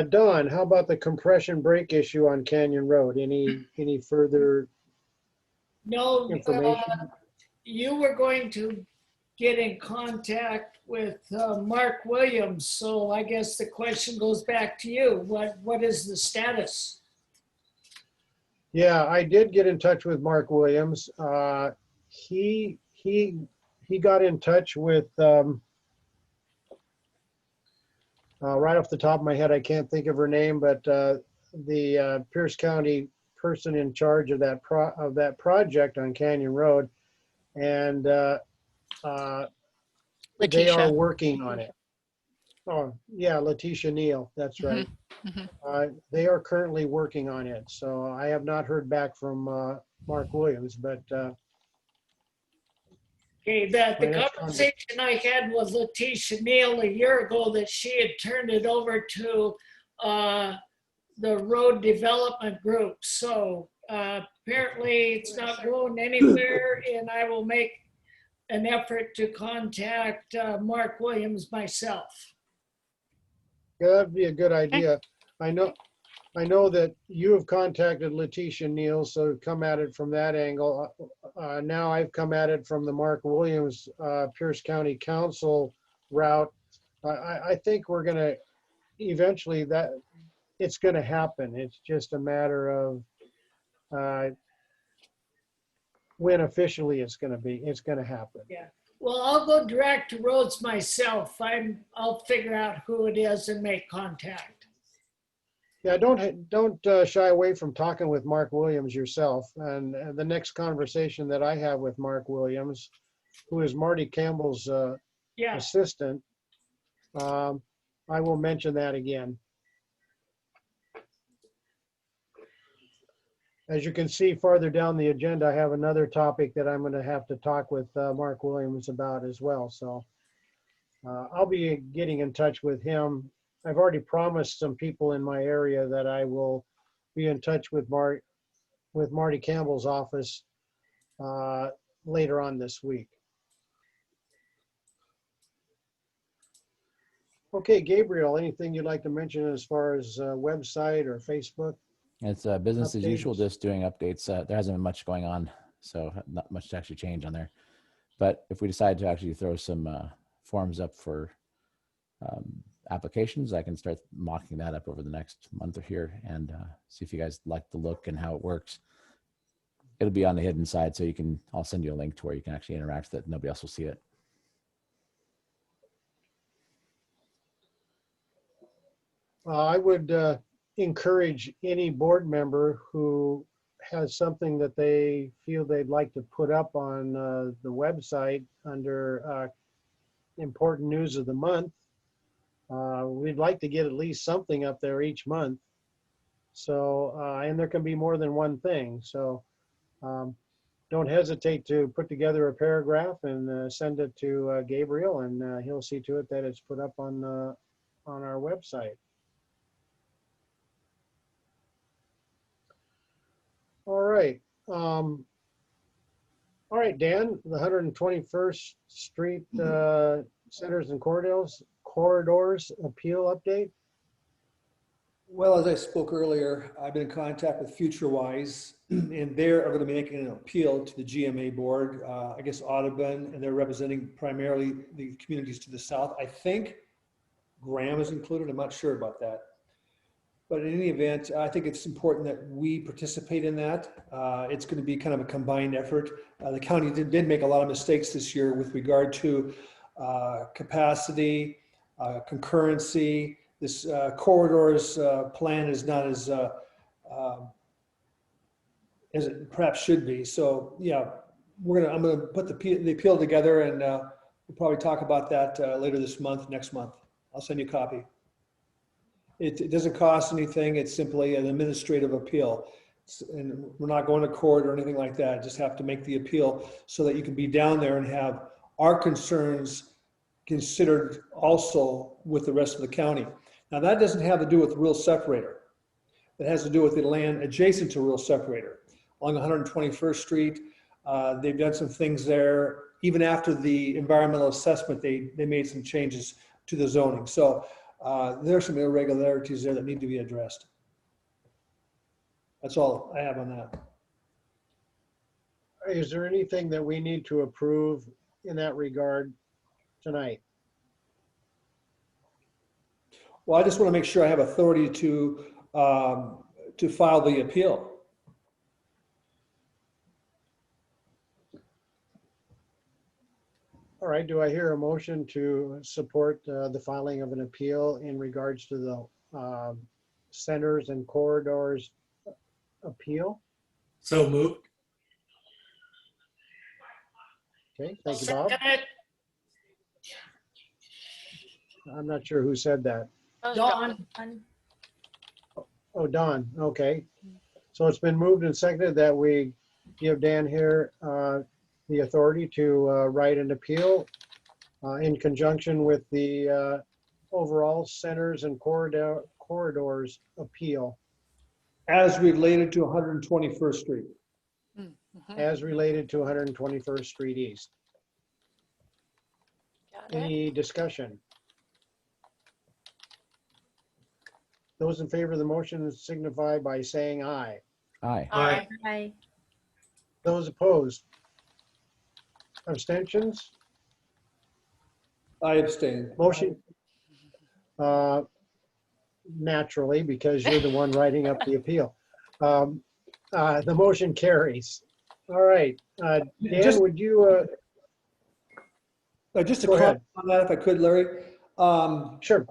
Don, how about the compression brake issue on Canyon Road? Any further No, information? you were going to get in contact with Mark Williams, so I guess the question goes back to you. What is the status? Yeah, I did get in touch with Mark Williams. He got in touch with right off the top of my head, I can't think of her name, but the Pierce County person in charge of that project on Canyon Road, and they are Letitia. working on it. Oh yeah, Letitia Neal, that's right. Mhm. They are currently working on it, so I have not heard back from Mark Williams, but Okay, the conversation I had with Letitia Neal a year ago that she had turned it over to the road development group. So apparently it's not going anywhere, and I will make an effort to contact Mark Williams myself. yeah, that'd be a good idea. I know that you have contacted Letitia Neal, so come at it from that angle. Now I've come at it from the Mark Williams Pierce County Council route. I think we're gonna eventually it's gonna happen. It's just a matter of when officially it's gonna happen. Yeah. Well, I'll go direct to roads myself. I'll figure out who it is and make contact. Yeah, don't shy away from talking with Mark Williams yourself. And the next conversation that I have with Mark Williams, who is Marty Campbell's Yeah. assistant, I will mention that again. As you can see farther down the agenda, I have another topic that I'm going to have to talk with Mark Williams about as well. So I'll be getting in touch with him. I've already promised some people in my area that I will be in touch with Marty Campbell's office later on this week. Okay, Gabriel, anything you'd like to mention as far as website or Facebook? It's business as usual, Updates. just doing updates. There hasn't been much going on, so not much to actually change on there. But if we decide to actually throw some forms up for applications, I can start mocking that up over the next month or here and see if you guys like the look and how it works. It'll be on the hidden side, so I'll send you a link to where you can actually interact with it. Nobody else will see it. I would encourage any board member who has something that they feel they'd like to put up on the website under important news of the month. We'd like to get at least something up there each month. So, and there can be more than one thing. So don't hesitate to put together a paragraph and send it to Gabriel, and he'll see to it that it's put up on our website. All right. All right, Dan, the 121st Street Centers and Corridors Appeal Update. Well, as I spoke earlier, I've been in contact with FutureWise, and they are going to be making an appeal to the GMA board, I guess Audubon, and they're representing primarily the communities to the south. I think Graham is included. I'm not sure about that. But in any event, I think it's important that we participate in that. It's going to be kind of a combined effort. The county did make a lot of mistakes this year with regard to capacity, concurrency. This corridors plan is not as it perhaps should be. So yeah, I'm gonna put the appeal together, and we'll probably talk about that later this month, next month. I'll send you a copy. It doesn't cost anything. It's simply an administrative appeal. And we're not going to court or anything like that. Just have to make the appeal so that you can be down there and have our concerns considered also with the rest of the county. Now that doesn't have to do with real separator. It has to do with the land adjacent to real separator. Along 121st Street, they've done some things there. Even after the environmental assessment, they made some changes to the zoning. So there are some irregularities there that need to be addressed. That's all I have on that. Is there anything that we need to approve in that regard tonight? Well, I just want to make sure I have authority to file the appeal. All right, do I hear a motion to support the filing of an appeal in regards to the centers and corridors appeal? So moved. Okay, thank you, Bob. Second it. I'm not sure who said that. That was Dawn. Oh, Don, okay. So it's been moved and seconded that we give Dan here the authority to write an appeal in conjunction with the overall centers and corridors appeal As related to 121st Street. as related to 121st Street East. Got it. Any discussion? Those in favor of the motion signify by saying aye. Aye. Aye. Aye. Those opposed? Abstentions? I abstain. Motion, naturally, because you're the one writing up the appeal. The motion carries. All right, Dan, Just- would you, Just to Go ahead. comment on that, if I could, Larry. sure,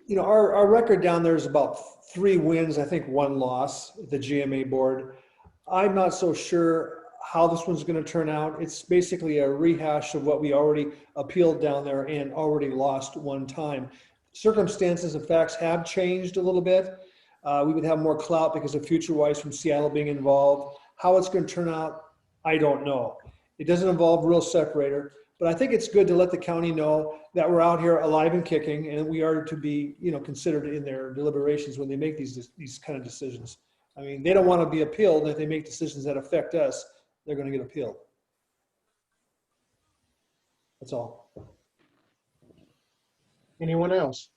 You know, our record down there is about 3 wins, I think 1 loss at the GMA board. I'm not so sure how this one's going to turn out. It's basically a rehash of what we already appealed down there and already lost 1 time. Circumstances and facts have changed a little bit. We would have more clout because of Future Wise from Seattle being involved. How it's going to turn out, I don't know. It doesn't involve real separator. But I think it's good to let the county know that we're out here alive and kicking, and we are to be, you know, considered in their deliberations when they make these kind of decisions. I mean, they don't want to be appealed, and if they make decisions that affect us, they're going to get appealed. That's all. anyone else?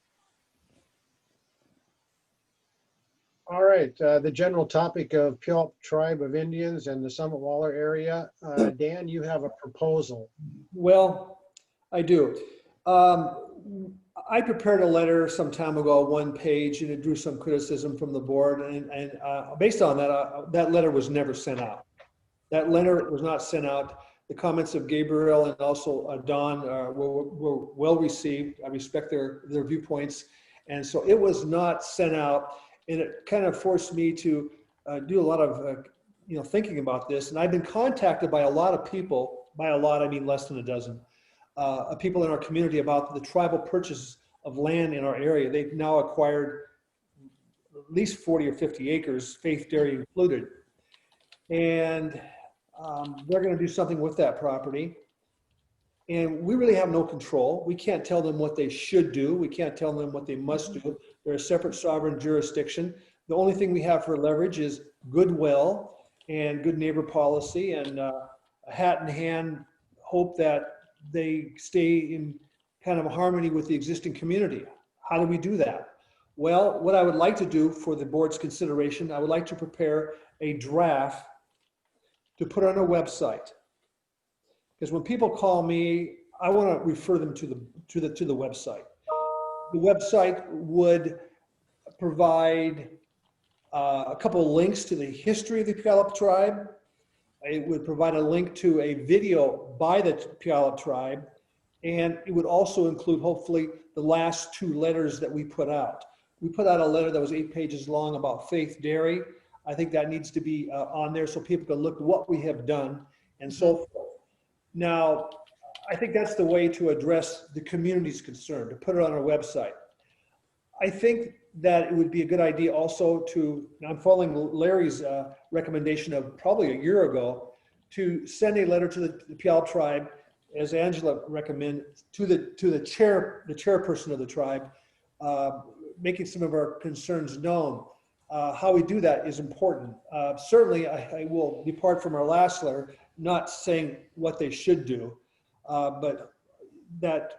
All right, the general topic of Puyallup Tribe of Indians and the Summit Waller area. Dan, you have a proposal. Well, I do. I prepared a letter some time ago, 1 page, and it drew some criticism from the board. And based on that, that letter was never sent out. That letter was not sent out. The comments of Gabriel and also Don were well received. I respect their viewpoints. And so it was not sent out. And it kind of forced me to do a lot of thinking about this. And I've been contacted by a lot of people. By a lot, I mean less than a dozen. People in our community about the tribal purchase of land in our area. They've now acquired at least 40 or 50 acres, Faith Dairy included. And they're going to do something with that property. And we really have no control. We can't tell them what they should do. We can't tell them what they must do. They're a separate sovereign jurisdiction. The only thing we have for leverage is goodwill and good neighbor policy and a hat in hand hope that they stay in kind of harmony with the existing community. How do we do that? Well, what I would like to do for the board's consideration, I would like to prepare a draft to put on a website. Because when people call me, I want to refer them to the website. the website would provide a couple of links to the history of the Puyallup tribe. It would provide a link to a video by the Puyallup tribe, and it would also include, hopefully, the last 2 letters that we put out. We put out a letter that was 8 pages long about Faith Dairy. I think that needs to be on there so people can look at what we have done and so forth. Now, I think that's the way to address the community's concern, to put it on our website. I think that it would be a good idea also to, and I'm following Larry's recommendation of probably a year ago, to send a letter to the Puyallup tribe, as Angela recommended, to the chairperson of the tribe, making some of our concerns known. How we do that is important. Certainly, I will depart from our last letter, not saying what they should do, but that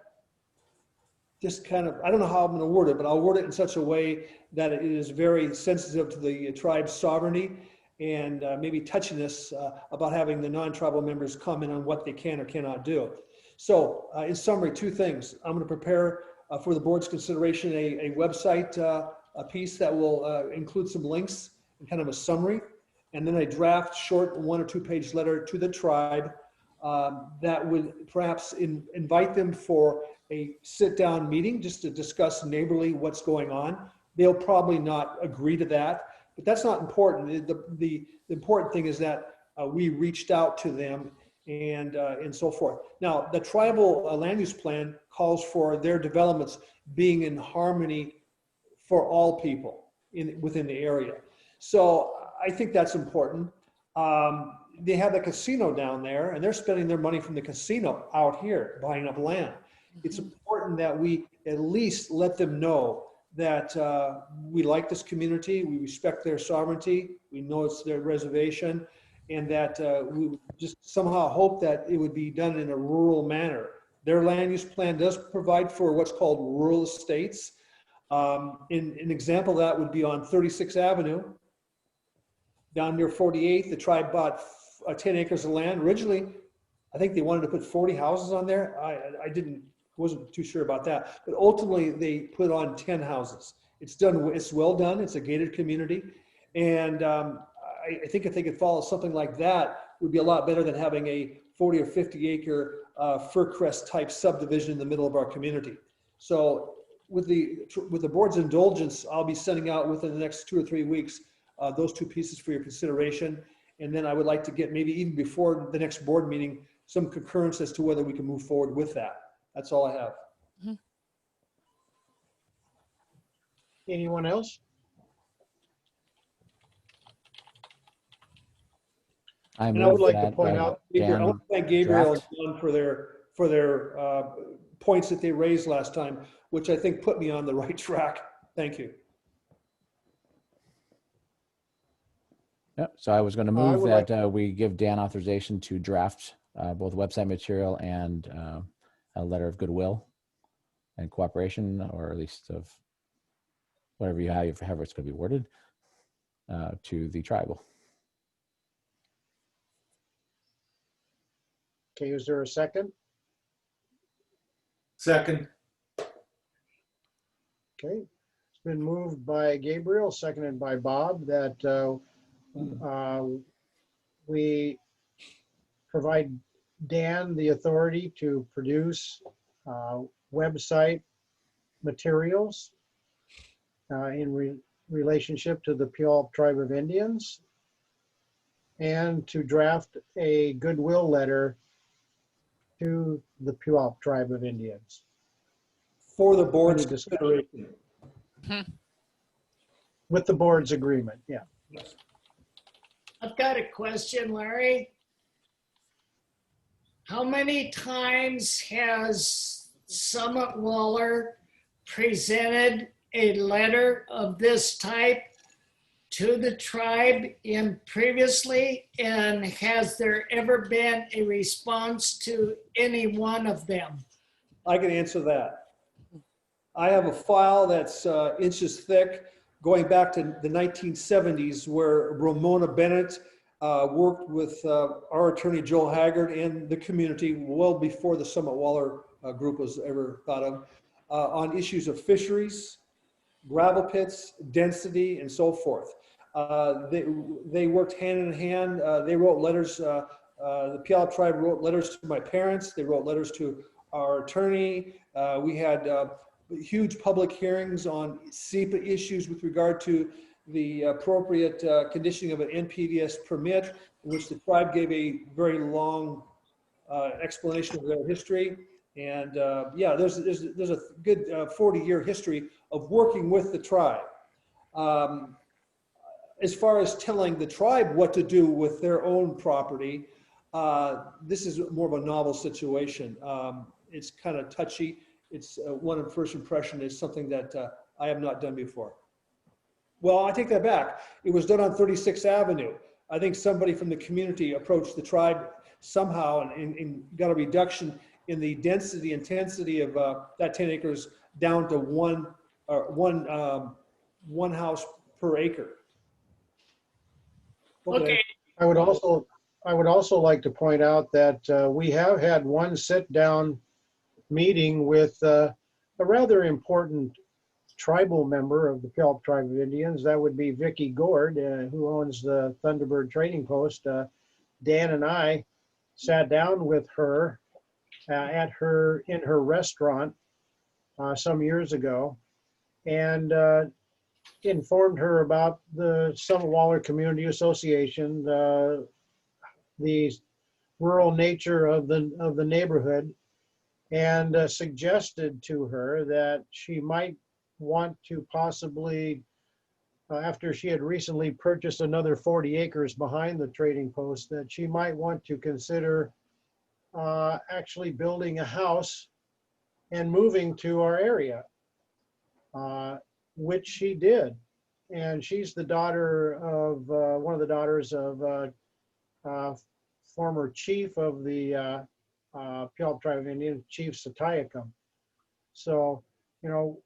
just kind of, I don't know how I'm going to word it, but I'll word it in such a way that it is very sensitive to the tribe's sovereignty, and maybe touchiness about having the non-tribal members comment on what they can or cannot do. So in summary, 2 things. I'm going to prepare for the board's consideration a website a piece that will include some links and kind of a summary, and then a draft short 1 or 2 page letter to the tribe that would perhaps invite them for a sit-down meeting just to discuss neighborly what's going on. They'll probably not agree to that, but that's not important. The important thing is that we reached out to them and so forth. Now, the tribal land use plan calls for their developments being in harmony for all people within the area. So I think that's important. They have the casino down there, and they're spending their money from the casino out here, buying up land. It's important that we at least let them know that we like this community, we respect their sovereignty, we know it's their reservation, and that we just somehow hope that it would be done in a rural manner. Their land use plan does provide for what's called rural estates. An example of that would be on 36th Avenue, down near 48th. The tribe bought 10 acres of land. Originally, I think they wanted to put 40 houses on there. Wasn't too sure about that, but ultimately they put on 10 houses. It's done. It's well done. It's a gated community, and I think if they could follow something like that, it would be a lot better than having a 40 or 50 acre fir crest type subdivision in the middle of our community. So with the board's indulgence, I'll be sending out within the next 2 or 3 weeks those 2 pieces for your consideration, and then I would like to get, maybe even before the next board meeting, some concurrence as to whether we can move forward with that. That's all I have. Anyone else? And I would like to point out, I want to thank Gabriel draft. and John for their points that they raised last time, which I think put me on the right track. Thank you. Yep. So I was going to I move would that we give Dan authorization to draft both website material and a letter of goodwill and cooperation, or at least of whatever you have, however it's going to be worded, to the tribal. okay, is there a second? Second. Okay, it's been moved by Gabriel, seconded by Bob, that we provide Dan the authority to produce website materials in relationship to the Puyallup Tribe of Indians, and to draft a goodwill letter to the Puyallup Tribe of Indians. For the board's Under discussion. consideration. With the board's agreement, yeah. I've got a question, Larry. How many times has Summit Waller presented a letter of this type to the tribe in previously, and has there ever been a response to any one of them? I can answer that. I have a file that's inches thick going back to the 1970s, where Ramona Bennett worked with our attorney Joel Haggard and the community well before the Summit Waller group was ever thought of. on issues of fisheries, gravel pits, density, and so forth. They worked hand in hand. They wrote letters, the Puyallup tribe wrote letters to my parents. They wrote letters to our attorney. We had huge public hearings on SEPA issues with regard to the appropriate conditioning of an NPDES permit, in which the tribe gave a very long explanation of their history. And yeah, there's a good 40-year history of working with the tribe. As far as telling the tribe what to do with their own property, this is more of a novel situation. It's kind of touchy. It's one first impression is something that I have not done before. Well, I take that back. It was done on 36th Avenue. I think somebody from the community approached the tribe somehow and got a reduction in the density, intensity of that 10 acres down to one house per acre. Okay, I would also like to point out that we have had one sit-down meeting with a rather important tribal member of the Puyallup Tribe of Indians. That would be Vicki Gord, who owns the Thunderbird Trading Post. Dan and I sat down with her in her restaurant some years ago, and informed her about the Summit Waller Community Association, the rural nature of the neighborhood, and suggested to her that she might want to possibly, after she had recently purchased another 40 acres behind the trading post, that she might want to consider actually building a house and moving to our area, which she did. And she's the daughter of one of the daughters of former chief of the Puyallup Tribe of Indians, Chief Satayacum. So, you know,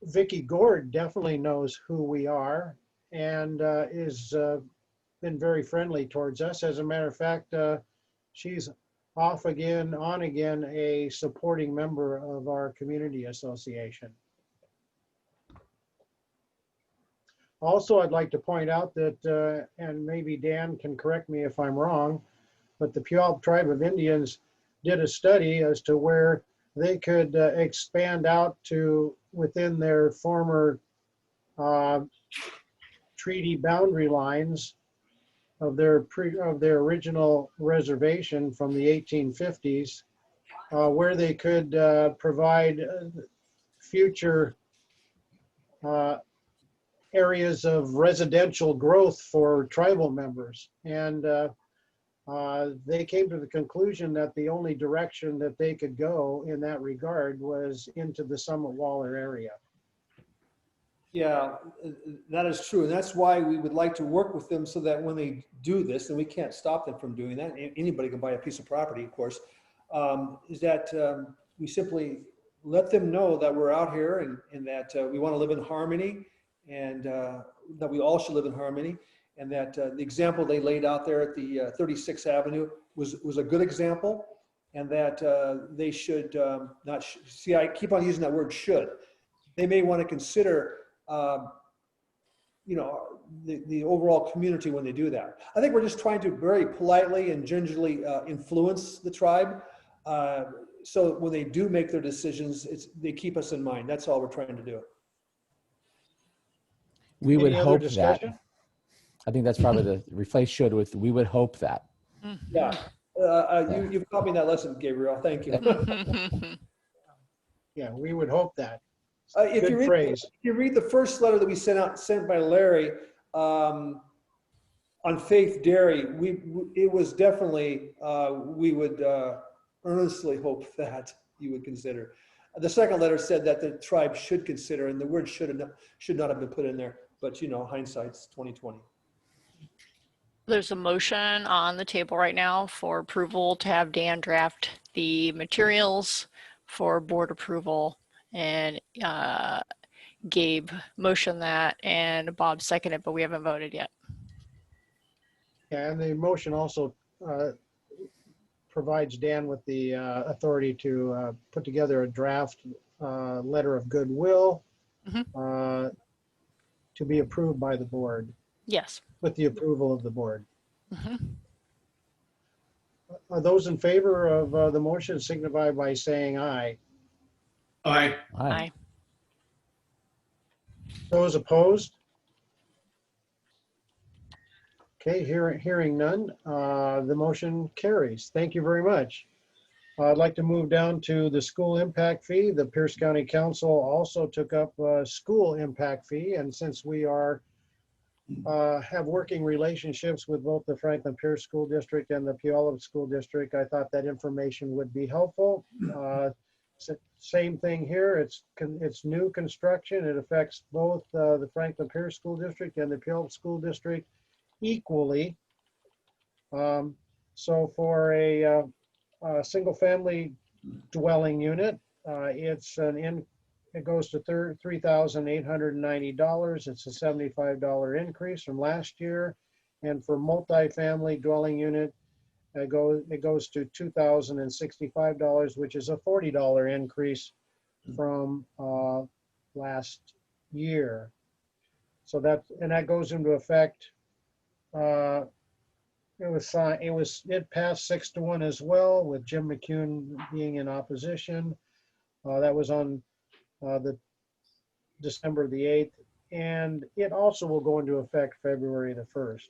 Vicki Gord definitely knows who we are and is been very friendly towards us. As a matter of fact, she's off again, on again, a supporting member of our community association. Also, I'd like to point out that, and maybe Dan can correct me if I'm wrong, but the Puyallup Tribe of Indians did a study as to where they could expand out to within their former treaty boundary lines of their original reservation from the 1850s, where they could provide future areas of residential growth for tribal members. And they came to the conclusion that the only direction that they could go in that regard was into the Summit Waller area. Yeah, that is true. And that's why we would like to work with them so that when they do this, and we can't stop them from doing that, anybody can buy a piece of property, of course, is that we simply let them know that we're out here and that we want to live in harmony, and that we all should live in harmony, and that the example they laid out there at the 36th Avenue was a good example, and that they should not, see, I keep on using that word should. They may want to consider, you know, the overall community when they do that. I think we're just trying to very politely and gingerly influence the tribe. So when they do make their decisions, they keep us in mind. That's all we're trying to do. We would Any other hope discussion? that. I think that's probably the replace should with we would hope that. Yeah, you've taught me that lesson, Gabriel. Thank you. Yeah, we would hope that. If Good you read the first letter that we sent by Larry on Faith Dairy, it was definitely, we would earnestly hope that you would consider. The second letter said that the tribe should consider, and the word should not have been put in there, but you know, hindsight's 20/20. There's a motion on the table right now for approval to have Dan draft the materials for board approval, and Gabe motioned that and Bob seconded, but we haven't voted yet. Yeah, and the motion also provides Dan with the authority to put together a draft letter of goodwill Mhm. to be approved by the board, Yes. with the approval of the board. Mhm. Are those in favor of the motion signify by saying aye. Aye. Aye. Aye. Those opposed? Okay, hearing none, the motion carries. Thank you very much. I'd like to move down to the school impact fee. The Pierce County Council also took up a school impact fee, and since we have working relationships with both the Franklin Pierce School District and the Puyallup School District, I thought that information would be helpful. Same thing here. It's new construction. It affects both the Franklin Pierce School District and the Puyallup School District equally. So for a single-family dwelling unit, it goes to $3,890. It's a $75 increase from last year. And for multi-family dwelling unit, it goes to $2,065, which is a $40 increase from last year. So that goes into effect. It passed 6-1 as well, with Jim McCune being in opposition. That was on the December the 8th, and it also will go into effect February the 1st.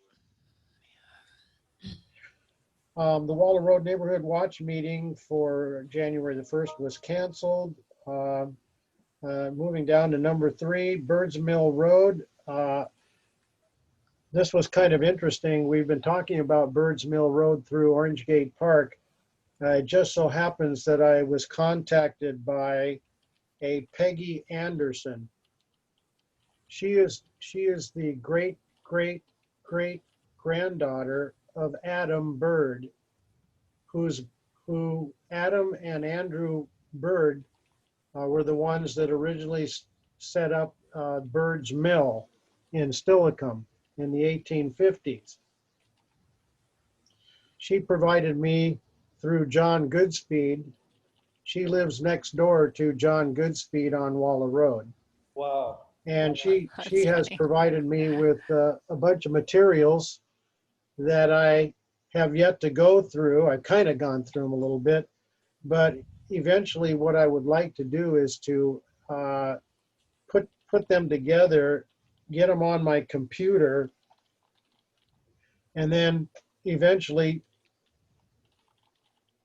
The Waller Road Neighborhood Watch meeting for January the 1st was canceled. Moving down to number 3, Birds Mill Road. This was kind of interesting. We've been talking about Birds Mill Road through Orange Gate Park. It just so happens that I was contacted by a Peggy Anderson. She is the great granddaughter of Adam Bird, who Adam and Andrew Bird were the ones that originally set up Bird's Mill in Stillicum in the 1850s. She provided me through John Goodspeed. She lives next door to John Goodspeed on Waller Road. Wow. And she That's has funny. provided me with a bunch of materials that I have yet to go through. I've kind of gone through them a little bit, but eventually what I would like to do is to put them together, get them on my computer, and then eventually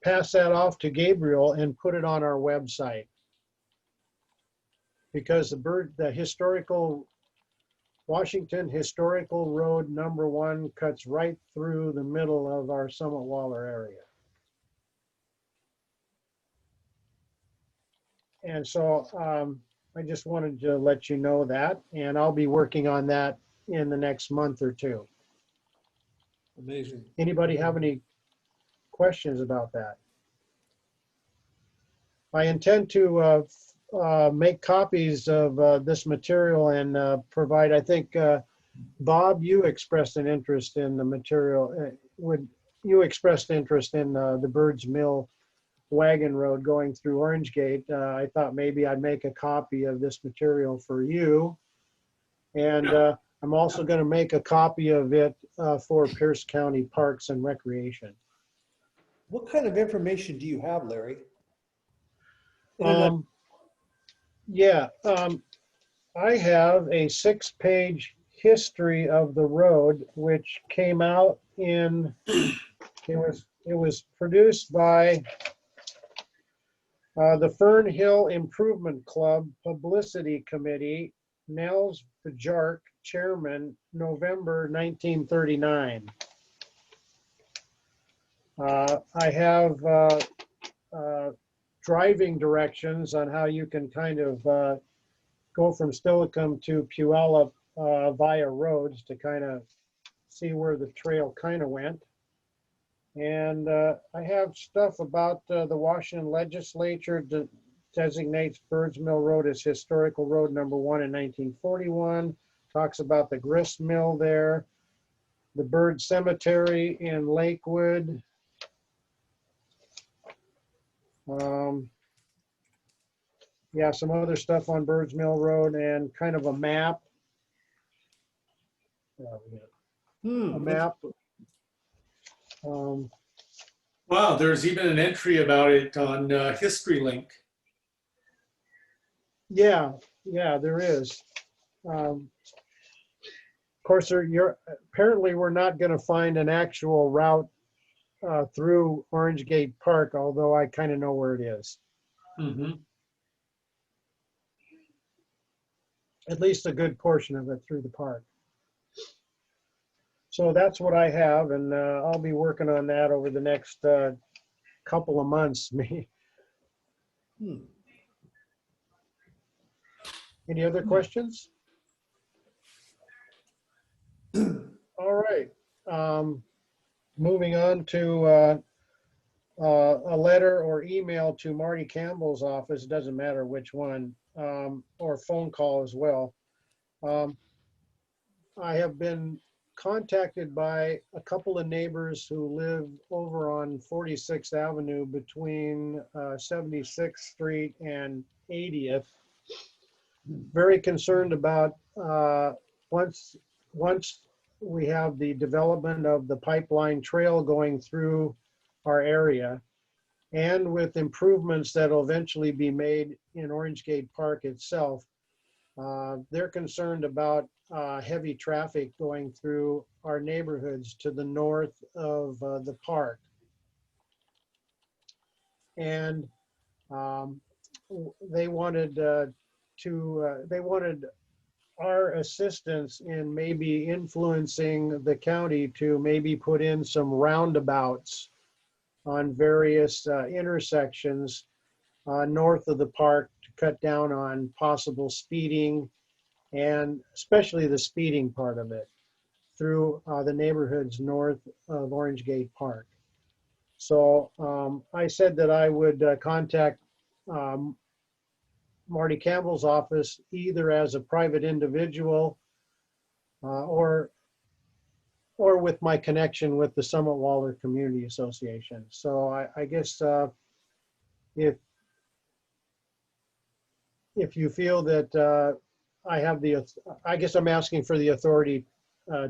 pass that off to Gabriel and put it on our website. Because the historical Washington Historical Road number 1 cuts right through the middle of our Summit Waller area. And so I just wanted to let you know that, and I'll be working on that in the next month or 2. Amazing. Anybody have any questions about that? I intend to make copies of this material and provide, I think, Bob, you expressed an interest in the material. You expressed interest in the Birds Mill wagon road going through Orange Gate. I thought maybe I'd make a copy of this material for you. And I'm also going to make a copy of it for Pierce County Parks and Recreation. What kind of information do you have, Larry? I have a 6-page history of the road, which came out in, it was produced by the Fern Hill Improvement Club Publicity Committee, Nels Bajark, Chairman, November 1939. I have driving directions on how you can kind of go from Stillicum to Puyallup via roads to kind of see where the trail kind of went. And I have stuff about the Washington legislature designates Birds Mill Road as historical road number 1 in 1941. Talks about the grist mill there, the Bird Cemetery in Lakewood. yeah, some other stuff on Birds Mill Road and kind of a map. A map. Wow, there's even an entry about it on History Link. Yeah, there is. Of course, apparently we're not going to find an actual route through Orange Gate Park, although I kind of know where it is. Mm-hmm. At least a good portion of it through the park. So that's what I have, and I'll be working on that over the next couple of months. Any other questions? All right. Moving on to a letter or email to Marty Campbell's office, it doesn't matter which one, or phone call as well. I have been contacted by a couple of neighbors who live over on 46th Avenue between 76th Street and 80th. Very concerned about once we have the development of the pipeline trail going through our area, and with improvements that will eventually be made in Orange Gate Park itself, they're concerned about heavy traffic going through our neighborhoods to the north of the park. And they wanted our assistance in maybe influencing the county to maybe put in some roundabouts on various intersections north of the park to cut down on possible speeding, and especially the speeding part of it through the neighborhoods north of Orange Gate Park. So I said that I would contact Marty Campbell's office either as a private individual or with my connection with the Summit Waller Community Association. So I guess if you feel that I have I guess I'm asking for the authority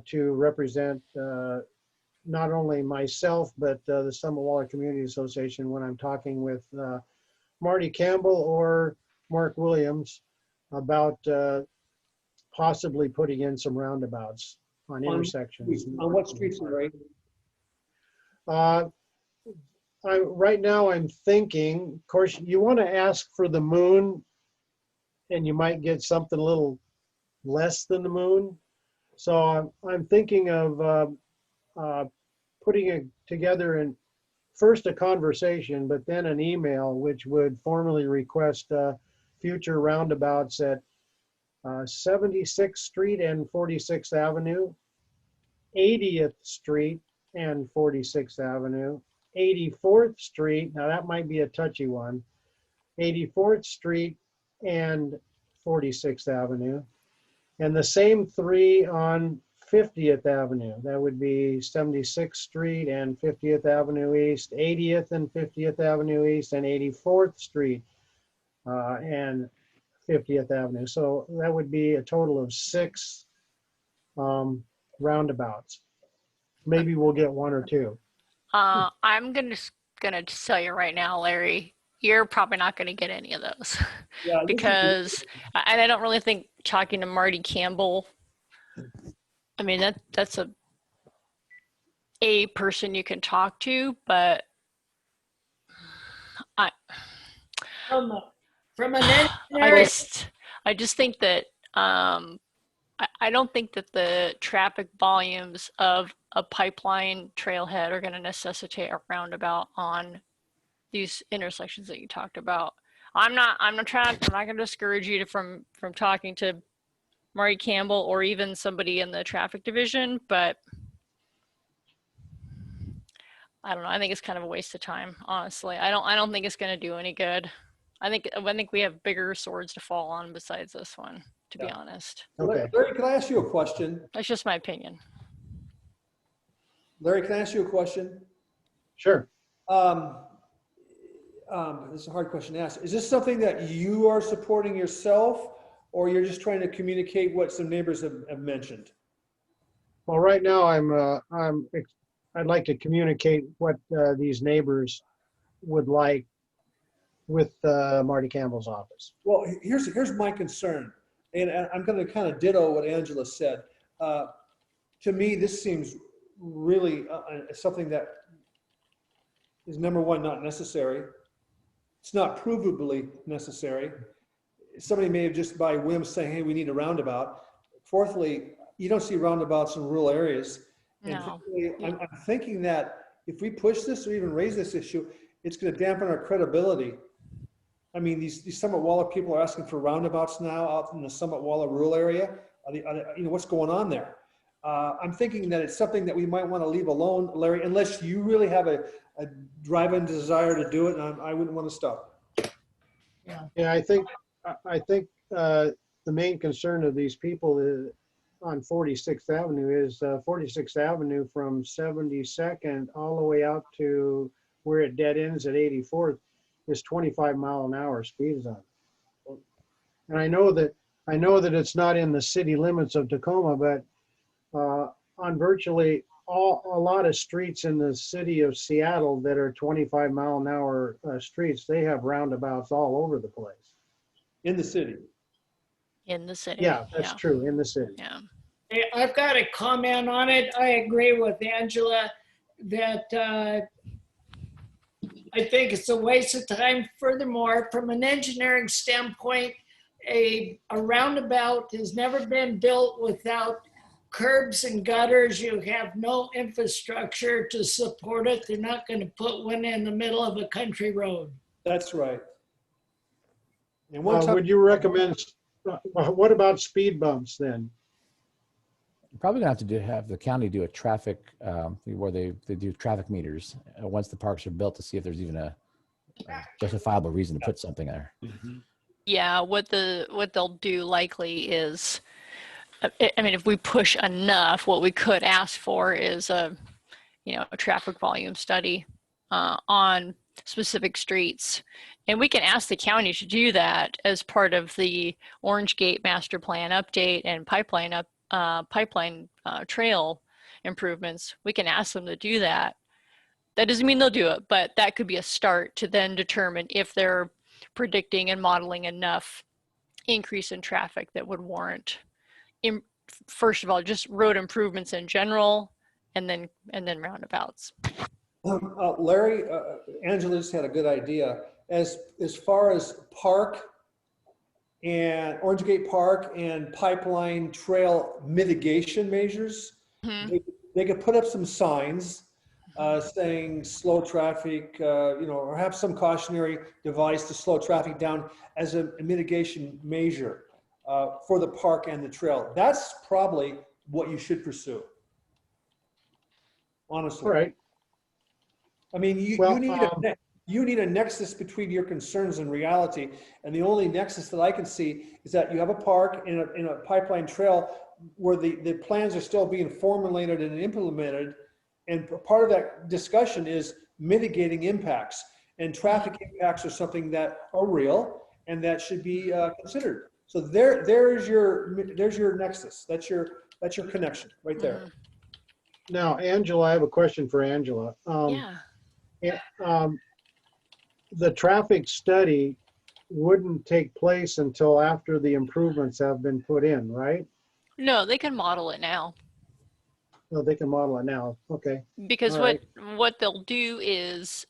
to represent not only myself, but the Summit Waller Community Association when I'm talking with Marty Campbell or Mark Williams about possibly putting in some roundabouts on intersections. On what streets, Larry? Right now I'm thinking, of course, you want to ask for the moon and you might get something a little less than the moon. So I'm thinking of putting together first a conversation, but then an email, which would formally request future roundabouts at 76th Street and 46th Avenue, 80th Street and 46th Avenue, 84th Street, now that might be a touchy one, 84th Street and 46th Avenue, and the same three on 50th Avenue. That would be 76th Street and 50th Avenue East, 80th and 50th Avenue East, and 84th Street and 50th Avenue. So that would be a total of 6 roundabouts. Maybe we'll get 1 or 2. I'm gonna tell you right now, Larry, you're probably not gonna get any of those. Yeah, Because, and I don't really think talking to Marty Campbell, I mean, that's a person you can talk to, but From an engineering, I just think that I don't think that the traffic volumes of a pipeline trailhead are going to necessitate a roundabout on these intersections that you talked about. I'm not going to discourage you from talking to Marty Campbell or even somebody in the traffic division, but I don't know. I think it's kind of a waste of time, honestly. I don't think it's going to do any good. I think we have bigger swords to fall on besides this one, to be honest. Okay. Larry, can I ask you a question? That's just my opinion. Larry, can I ask you a question? Sure. I this is a hard question to ask. Is this something that you are supporting yourself, or you're just trying to communicate what some neighbors have mentioned? Well, right now I'd like to communicate what these neighbors would like with Marty Campbell's office. Well, here's my concern, and I'm going to kind of ditto what Angela said. To me, this seems really something that is, number one, not necessary. It's not provably necessary. Somebody may have just by whim saying, hey, we need a roundabout. Fourthly, you don't see roundabouts in rural areas. And No. fifthly, I'm thinking that if we push this or even raise this issue, it's going to dampen our credibility. I mean, these Summit Waller people are asking for roundabouts now out in the Summit Waller rural area. What's going on there? I'm thinking that it's something that we might want to leave alone, Larry, unless you really have a drive-in desire to do it, and I wouldn't want to stop. Yeah, I think the main concern of these people on 46th Avenue is 46th Avenue from 72nd all the way out to where it dead ends at 84th is 25-mile-an-hour speed zone. And I know that it's not in the city limits of Tacoma, but on virtually a lot of streets in the city of Seattle that are 25-mile-an-hour streets, they have roundabouts all over the place. In the city. In the city. Yeah, that's true, in the city. Yeah. Hey, I've got a comment on it. I agree with Angela that I think it's a waste of time. Furthermore, from an engineering standpoint, a roundabout has never been built without curbs and gutters. You have no infrastructure to support it. They're not going to put one in the middle of a country road. That's right. And Would you recommend, what about speed bumps then? Probably gonna have to have the county do a traffic, where they do traffic meters once the parks are built to see if there's even a justifiable reason to put something there. Yeah, what they'll do likely is, I mean, if we push enough, what we could ask for is a traffic volume study on specific streets. And we can ask the county to do that as part of the Orange Gate Master Plan update and pipeline trail improvements. We can ask them to do that. That doesn't mean they'll do it, but that could be a start to then determine if they're predicting and modeling enough increase in traffic that would warrant, first of all, just road improvements in general, and then roundabouts. Larry, Angela just had a good idea. As far as park and Orange Gate Park and pipeline trail mitigation measures, they could put up some signs saying slow traffic, or have some cautionary device to slow traffic down as a mitigation measure for the park and the trail. That's probably what you should pursue, honestly. All right. I mean, you need a nexus between your concerns and reality. And the only nexus that I can see is that you have a park in a pipeline trail where the plans are still being formulated and implemented. And part of that discussion is mitigating impacts. And traffic impacts are something that are real and that should be considered. So there's your nexus. That's your connection right there. Now, Angela, I have a question for Angela. The traffic study wouldn't take place until after the improvements have been put in, right? No, they can model it now. No, they can model it now. Okay. Because All right. what they'll do is,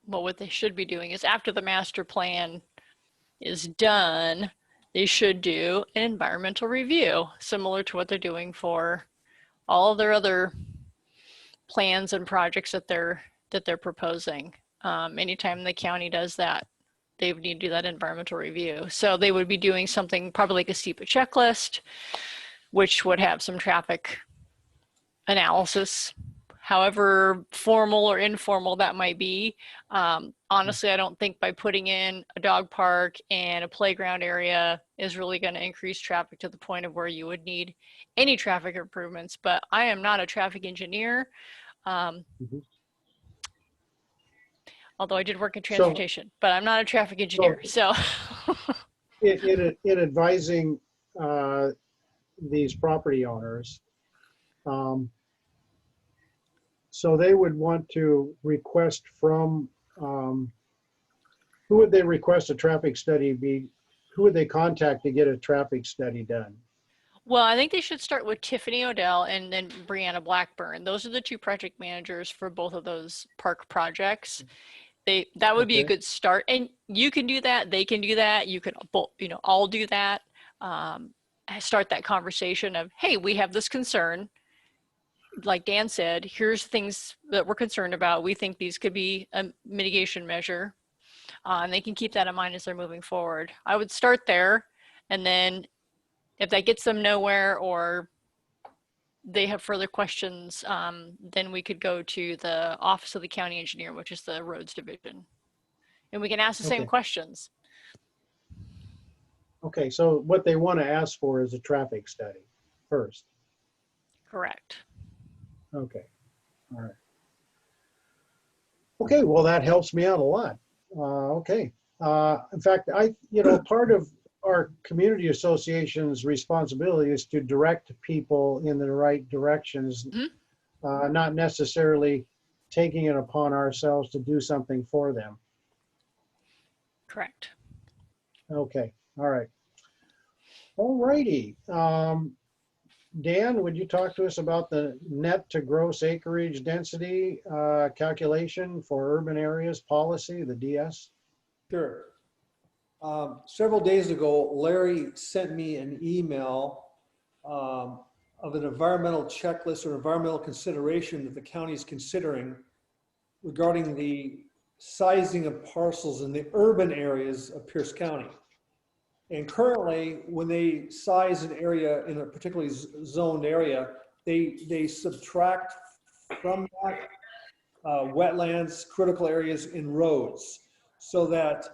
what they should be doing is after the master plan is done, they should do an environmental review, similar to what they're doing for all of their other plans and projects that they're proposing. Anytime the county does that, they would need to do that environmental review. So they would be doing something probably like a SWCA checklist, which would have some traffic analysis, however formal or informal that might be. Honestly, I don't think by putting in a dog park and a playground area is really going to increase traffic to the point of where you would need any traffic improvements, but I am not a traffic engineer. Although I did work in So- transportation, but I'm not a traffic engineer. So, in advising these property owners, so they would want to request from, who would they request a traffic study be? Who would they contact to get a traffic study done? well, I think they should start with Tiffany Odell and then Brianna Blackburn. Those are the two project managers for both of those park projects. That would be a Okay. good start, and you can do that. They can do that. You can both, all do that. Start that conversation of, hey, we have this concern. Like Dan said, here's things that we're concerned about. We think these could be a mitigation measure, and they can keep that in mind as they're moving forward. I would start there, and then if that gets them nowhere or they have further questions, then we could go to the Office of the County Engineer, which is the roads division. And we can ask the same Okay. questions. Okay, so what they want to ask for is a traffic study first. Correct. Okay, all right. Okay, well, that helps me out a lot. Okay. In fact, part of our community association's responsibility is to direct people in the right directions, not necessarily taking it upon ourselves to do something for them. Correct. Okay, all right. All righty. Dan, would you talk to us about the net to gross acreage density calculation for urban areas policy, the DS? Sure. Several days ago, Larry sent me an email of an environmental checklist or environmental consideration that the county is considering regarding the sizing of parcels in the urban areas of Pierce County. And currently, when they size an area in a particularly zoned area, they subtract from that wetlands, critical areas, and roads, so that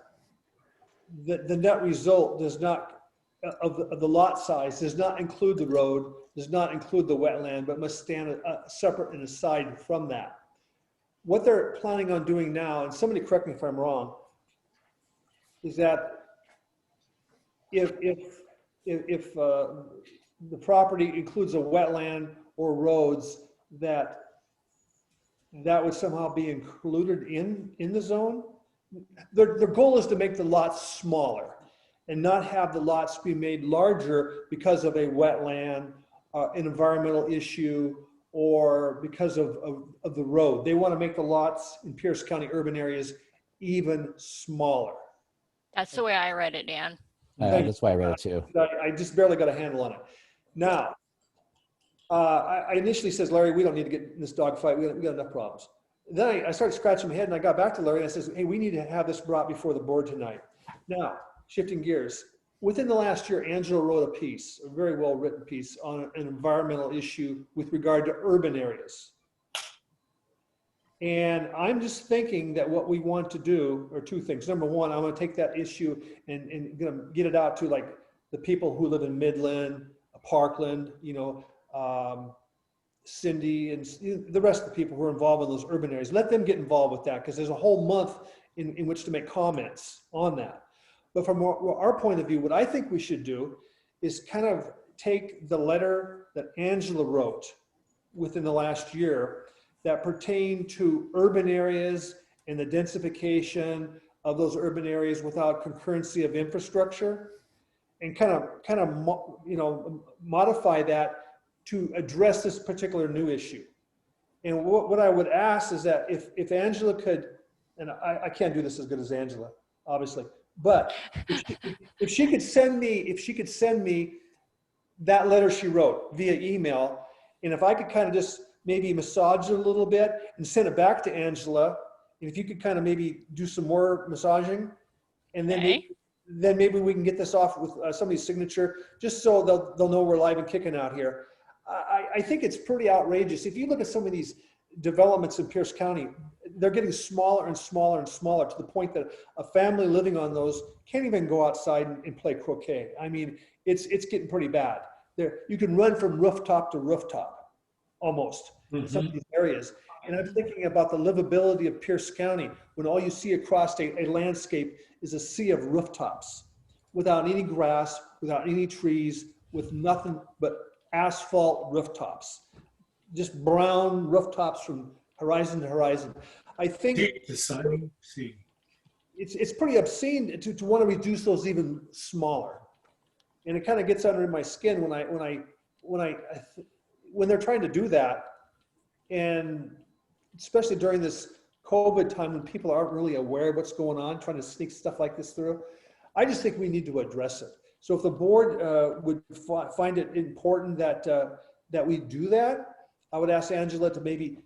the net result does not, of the lot size, does not include the road, does not include the wetland, but must stand separate and aside from that. What they're planning on doing now, and somebody correct me if I'm wrong, is that if the property includes a wetland or roads, that would somehow be included in the zone. Their goal is to make the lots smaller and not have the lots be made larger because of a wetland, an environmental issue, or because of the road. They want to make the lots in Pierce County urban areas even smaller. That's the way I read it, Dan. That's why I read it too. I just barely got a handle on it. Now, I initially says, Larry, we don't need to get in this dogfight. We got enough problems. Then I started scratching my head and I got back to Larry and I says, hey, we need to have this brought before the board tonight. Now, shifting gears, within the last year, Angela wrote a piece, a very well-written piece on an environmental issue with regard to urban areas. And I'm just thinking that what we want to do are two things. Number one, I'm going to take that issue and gonna get it out to like the people who live in Midland, Parkland, Cindy, and the rest of the people who are involved in those urban areas. Let them get involved with that because there's a whole month in which to make comments on that. But from our point of view, what I think we should do is kind of take the letter that Angela wrote within the last year that pertain to urban areas and the densification of those urban areas without concurrency of infrastructure, and kind of modify that to address this particular new issue. And what I would ask is that if Angela could, and I can't do this as good as Angela, obviously, but if she could send me that letter she wrote via email, and if I could kind of just maybe massage it a little bit and send it back to Angela, and if you could kind of maybe do some more massaging, and then maybe we can get this off with somebody's signature, just so they'll know we're live and kicking out here. I think it's pretty outrageous. If you look at some of these developments in Pierce County, they're getting smaller and smaller and smaller to the point that a family living on those can't even go outside and play croquet. I mean, it's getting pretty bad. You can run from rooftop to rooftop almost in some of these areas. And I'm thinking about the livability of Pierce County when all you see across a landscape is a sea of rooftops without any grass, without any trees, with nothing but asphalt rooftops, just brown rooftops from horizon to horizon. I think The sun, see. it's pretty obscene to want to reduce those even smaller. And it kind of gets under my skin when they're trying to do that. And especially during this COVID time when people aren't really aware of what's going on, trying to sneak stuff like this through. I just think we need to address it. So if the board would find it important that that we do that, I would ask Angela to maybe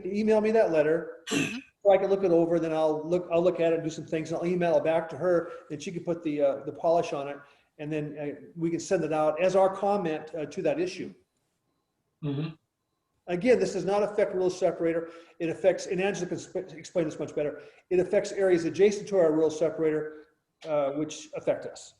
email me that letter so I can look it over. Then I'll look at it and do some things. And I'll email it back to her, and she can put the polish on it, and then we can send it out as our comment to that issue. Mm-hmm. Again, this does not affect rural separator. It affects, and Angela can explain this much better. It affects areas adjacent to our rural separator, which affect us.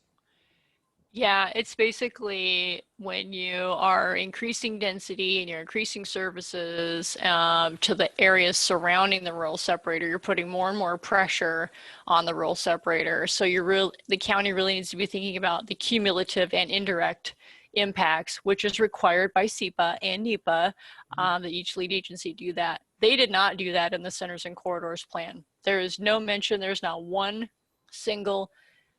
Yeah, it's basically when you are increasing density and you're increasing services to the areas surrounding the rural separator, you're putting more and more pressure on the rural separator. So the county really needs to be thinking about the cumulative and indirect impacts, which is required by SWCA and NEPA, that each lead agency do that. They did not do that in the Centers and Corridors plan. There is no mention, there's not one single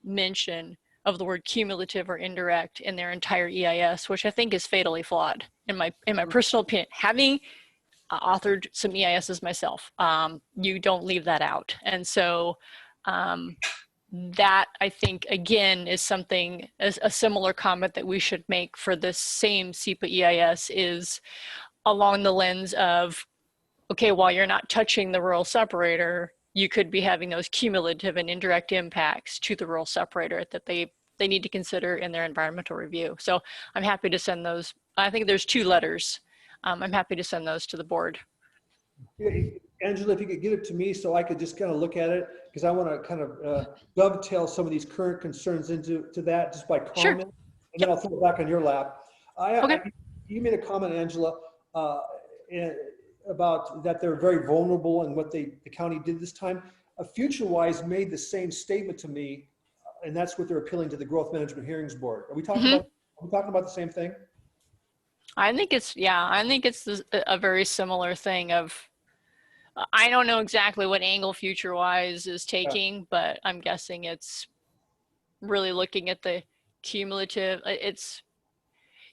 mention of the word cumulative or indirect in their entire EIS, which I think is fatally flawed in my personal opinion. Having authored some EISs myself, you don't leave that out. And so that I think again is something, a similar comment that we should make for this same SWCA EIS is along the lens of, okay, while you're not touching the rural separator, you could be having those cumulative and indirect impacts to the rural separator that they need to consider in their environmental review. So I'm happy to send those. I think there's 2 letters. I'm happy to send those to the board. Angela, if you could get it to me so I could just kind of look at it, because I want to kind of dovetail some of these current concerns into that just by comment. Sure. And then I'll throw it back on your lap. Okay. You made a comment, Angela, about that they're very vulnerable and what the county did this time. FutureWise made the same statement to me, and that's what they're appealing to the Growth Management Hearings Board. Are we talking about the same thing? I think it's a very similar thing of, I don't know exactly what angle FutureWise is taking, but I'm guessing it's really looking at the cumulative,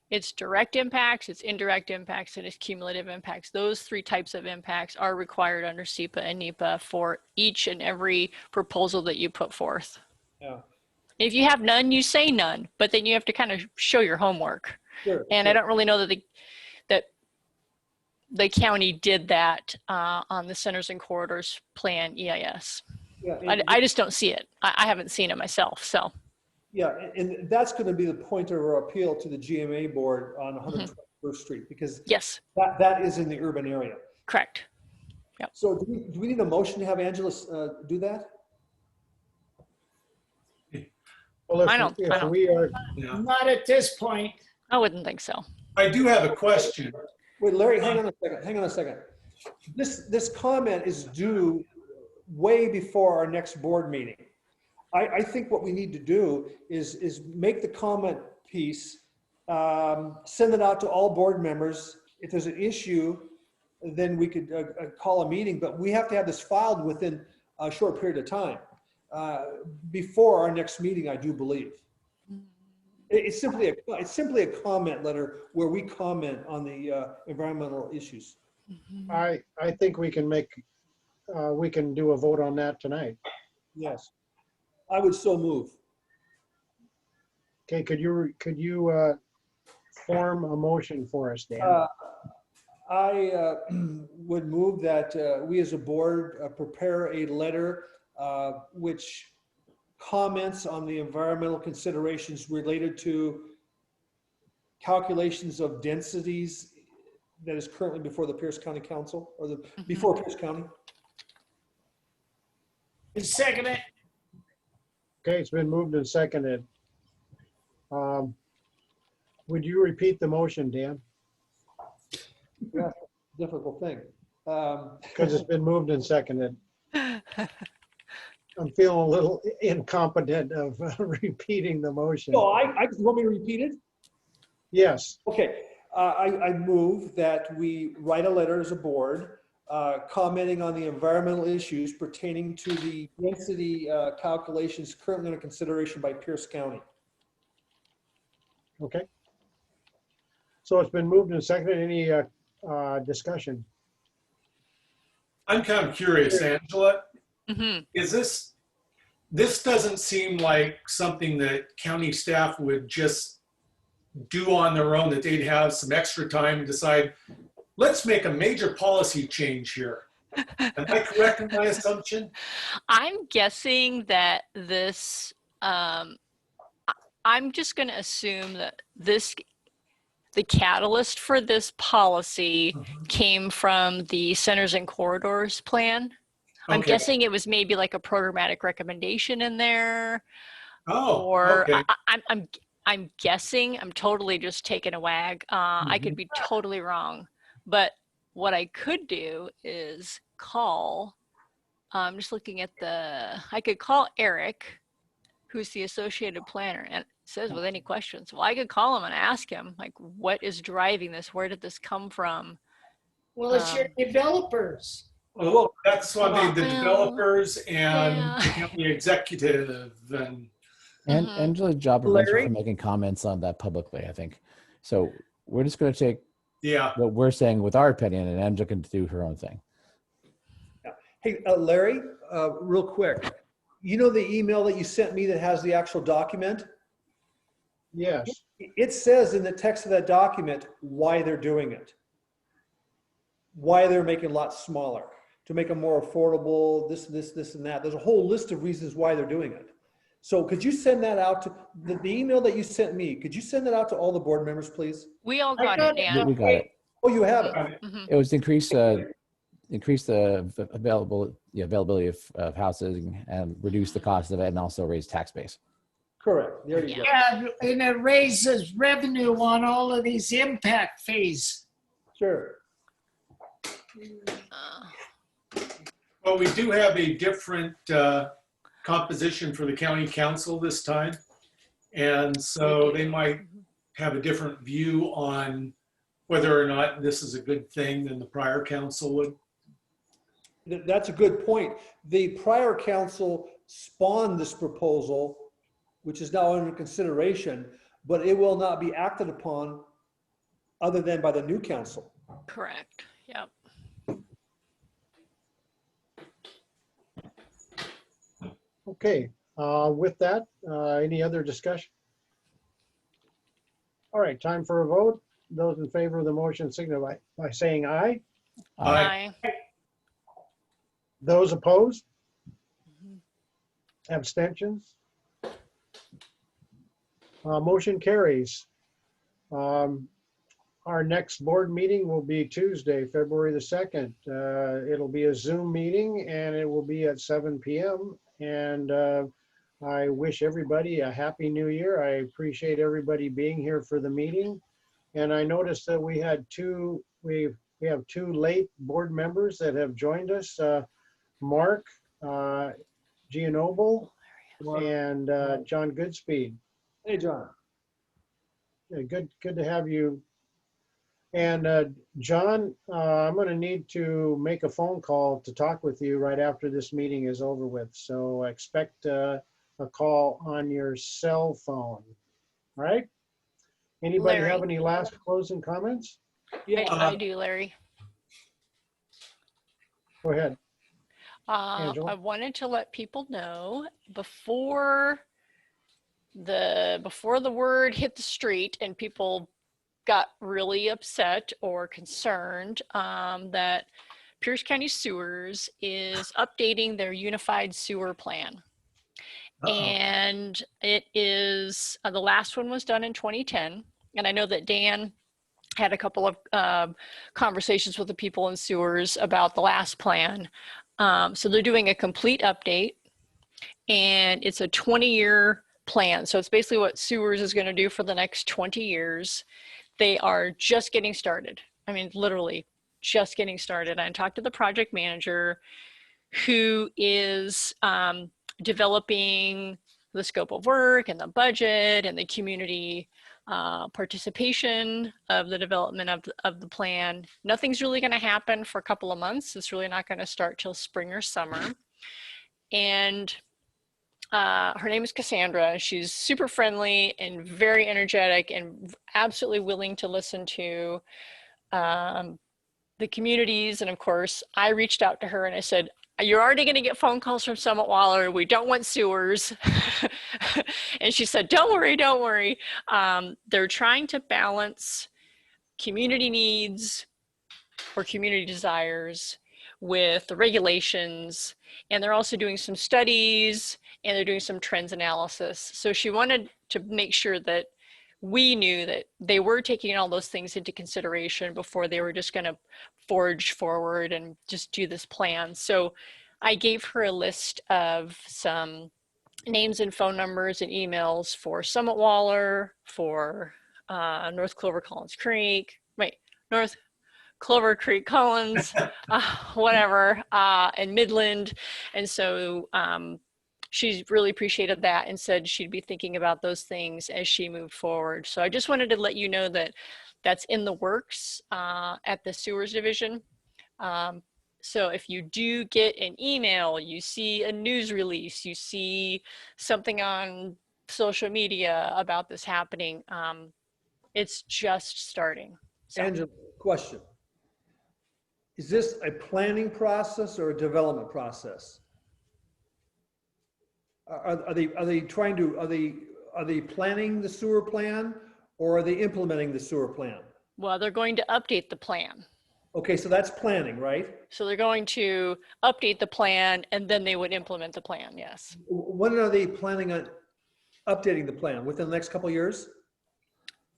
it's direct impacts, it's indirect impacts, and it's cumulative impacts. Those 3 types of impacts are required under SWCA and NEPA for each and every proposal that you put forth. Yeah. If you have none, you say none, but then you have to kind of show your homework. Sure, and sure. I don't really know that the county did that on the Centers and Corridors Plan EIS. Yeah, I just don't see it. I haven't seen it myself, so. Yeah, and that's going to be the point of our appeal to the GMA board on 121st Street, because Yes, that is in the urban area. correct. Yep. So do we need a motion to have Angela do that? Well, I don't. we are, Yeah. Not at this point. I wouldn't think so. I do have a question. Wait, Larry, hang on a second. This comment is due way before our next board meeting. I think what we need to do is make the comment piece, send it out to all board members. If there's an issue, then we could call a meeting, but we have to have this filed within a short period of time, before our next meeting, I do believe. It's simply a comment letter where we comment on the environmental issues. I think we can do a vote on that tonight. Yes, I would so move. Okay, could you form a motion for us, Dan? I would move that we as a board prepare a letter which comments on the environmental considerations related to calculations of densities that is currently before the Pierce County Council, or before Pierce County. Second it. Okay, it's been moved and seconded. Would you repeat the motion, Dan? Yeah, difficult thing. Because it's been moved and seconded. I'm feeling a little incompetent of repeating the motion. No, you want me to repeat it? Yes, Okay, I move that we write a letter as a board commenting on the environmental issues pertaining to the density calculations currently under consideration by Pierce County. okay. So it's been moved and seconded. Any discussion? I'm kind of curious, Angela, Mhm. is this doesn't seem like something that county staff would just do on their own, that they'd have some extra time to decide, let's make a major policy change here. Am I correct in my assumption? I'm guessing that this, I'm just going to assume that the catalyst for this policy came from the Centers and Corridors plan. I'm Okay. guessing it was maybe like a programmatic recommendation in there, Oh, or okay. I'm guessing. I'm totally just taking a wag. I could be totally wrong, but what I could do is call. I'm just looking at I could call Eric, who's the associated planner, and it says with any questions. Well, I could call him and ask him, like, what is driving this? Where did this come from? Well, it's your developers. Well, that's why the Well, developers and yeah. the county executive and And Mhm. Angela's job prevents her Larry? from making comments on that publicly, I think. So we're just going to take yeah. what we're saying with our opinion, and Angela can do her own thing. Hey, Larry, real quick, you know the email that you sent me that has the actual document? yes. It says in the text of that document why they're doing it. Why they're making lots smaller, to make them more affordable, this, and that. There's a whole list of reasons why they're doing it. So could you send that out to, the email that you sent me, could you send that out to all the board members, please? We all I got got it, it. Dan. We got it. Oh, you have it? Mhm. It was increase the availability of housing and reduce the cost of it, and also raise tax base. Correct, there you go. Yeah, and it raises revenue on all of these impact fees. Sure. Well, we do have a different composition for the county council this time. And so they might have a different view on whether or not this is a good thing than the prior council would. That's a good point. The prior council spawned this proposal, which is now under consideration, but it will not be acted upon other than by the new council. Correct. Yep. Okay, with that, any other discussion? All right, time for a vote. Those in favor of the motion signify by saying aye. Aye. Those opposed? Abstentions? Motion carries. Our next board meeting will be Tuesday, February the 2nd. It'll be a Zoom meeting and it will be at 7 p.m. And I wish everybody a happy new year. I appreciate everybody being here for the meeting. And I noticed that we have two late board members that have joined us, Mark Gianoble and John Goodspeed. Hey, John. Yeah, good to have you. And John, I'm going to need to make a phone call to talk with you right after this meeting is over with. So expect a call on your cell phone. All right? Anybody Larry. have any last closing comments? Yeah, I do, Larry. Go ahead. I Angela? wanted to let people know before the word hit the street and people got really upset or concerned that Pierce County Sewers is updating their unified sewer plan. And it is, the last one was done in 2010. And I know that Dan had a couple of conversations with the people in sewers about the last plan. So they're doing a complete update and it's a 20-year plan. So it's basically what sewers is going to do for the next 20 years. They are just getting started. I mean, literally just getting started. I talked to the project manager who is developing the scope of work and the budget and the community participation of the development of the plan. Nothing's really going to happen for a couple of months. It's really not going to start till spring or summer. And her name is Cassandra. She's super friendly and very energetic and absolutely willing to listen to the communities. And of course, I reached out to her and I said, you're already going to get phone calls from Summit Waller. We don't want sewers. And she said, don't worry, don't worry. They're trying to balance community needs or community desires with the regulations. And they're also doing some studies and they're doing some trends analysis. So she wanted to make sure that we knew that they were taking all those things into consideration before they were just going to forge forward and just do this plan. So I gave her a list of some names and phone numbers and emails for Summit Waller, for North Clover Collins Creek, North Clover Creek Collins, whatever, and Midland. And so she really appreciated that and said she'd be thinking about those things as she moved forward. So I just wanted to let you know that that's in the works at the sewers division. So if you do get an email, you see a news release, you see something on social media about this happening, it's just starting. So. Angela, question. Is this a planning process or a development process? Are they planning the sewer plan or are they implementing the sewer plan? Well, they're going to update the plan. Okay, so that's planning, right? So they're going to update the plan and then they would implement the plan, yes. When are they planning on updating the plan? Within the next couple of years?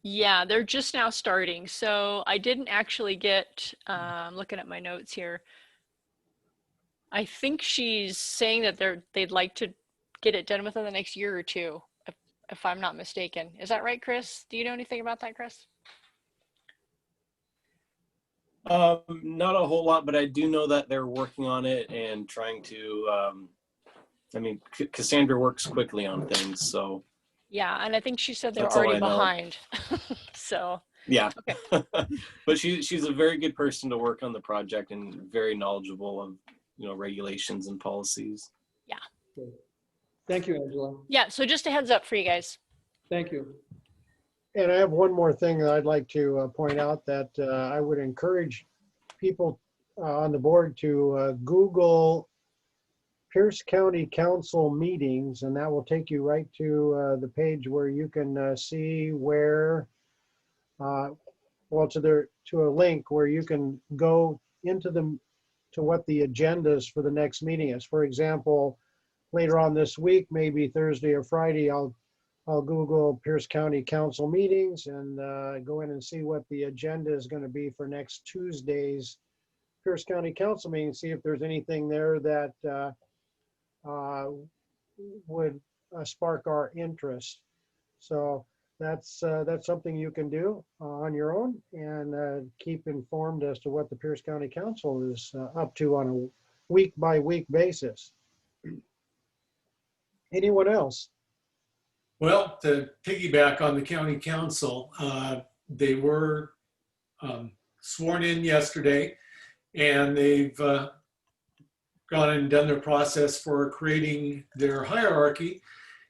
Yeah, they're just now starting. So I didn't actually get, looking at my notes here. I think she's saying that they'd like to get it done within the next year or two, if I'm not mistaken. Is that right, Chris? Do you know anything about that, Chris? Not a whole lot, but I do know that they're working on it and trying to, I mean, Cassandra works quickly on things, so. Yeah, and I think she said they're That's all already I know. behind. So. Yeah, okay. But she's a very good person to work on the project and very knowledgeable of, regulations and policies. Yeah. Thank you, Angela. Yeah, so just a heads up for you guys. Thank you. And I have one more thing that I'd like to point out, that I would encourage people on the board to Google Pierce County Council meetings, and that will take you right to the page where you can see where, well, to a link where you can go into to what the agendas for the next meeting is. For example, later on this week, maybe Thursday or Friday, I'll Google Pierce County Council meetings and go in and see what the agenda is going to be for next Tuesday's Pierce County Council meeting, see if there's anything there that would spark our interest. So that's something you can do on your own and keep informed as to what the Pierce County Council is up to on a week-by-week basis. Anyone else? Well, to piggyback on the county council, they were sworn in yesterday, and they've gone and done their process for creating their hierarchy.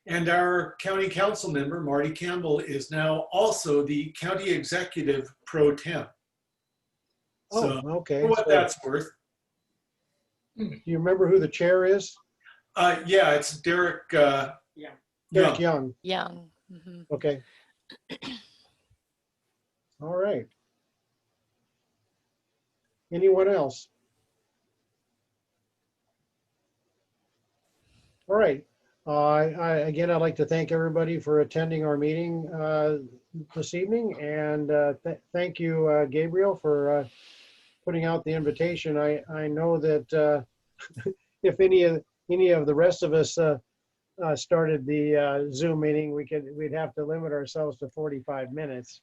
And our county council member, Marty Campbell, is now also the county executive pro tem. Oh, okay. For what that's worth. Do you remember who the chair is? Yeah, it's Derek. Derek Young. Young. Mm-hmm. Okay. All right. Anyone else? All right. Again, I'd like to thank everybody for attending our meeting this evening, and thank you, Gabriel, for putting out the invitation. I know that if any of the rest of us started the Zoom meeting, we'd have to limit ourselves to 45 minutes.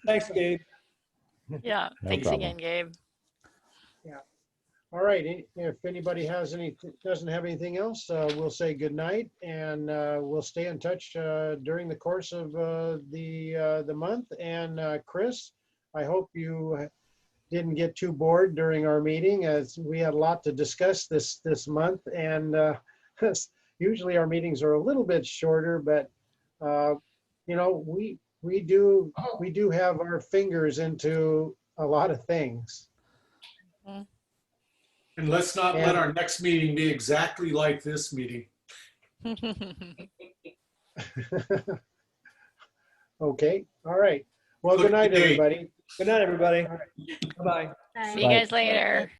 Thanks, Gabe. Yeah. No Thanks problem. again, Gabe. All right, if anybody doesn't have anything else, we'll say good night, and we'll stay in touch during the course of the month. And Chris, I hope you didn't get too bored during our meeting, as we had a lot to discuss this month. And usually our meetings are a little bit shorter, but you know, we do have our fingers into a lot of things. And let's not let our next meeting be exactly like this meeting. Okay, all right. Well, Look good at night, the date. everybody. Good night, everybody. All right. Bye-bye. Bye. See you guys later.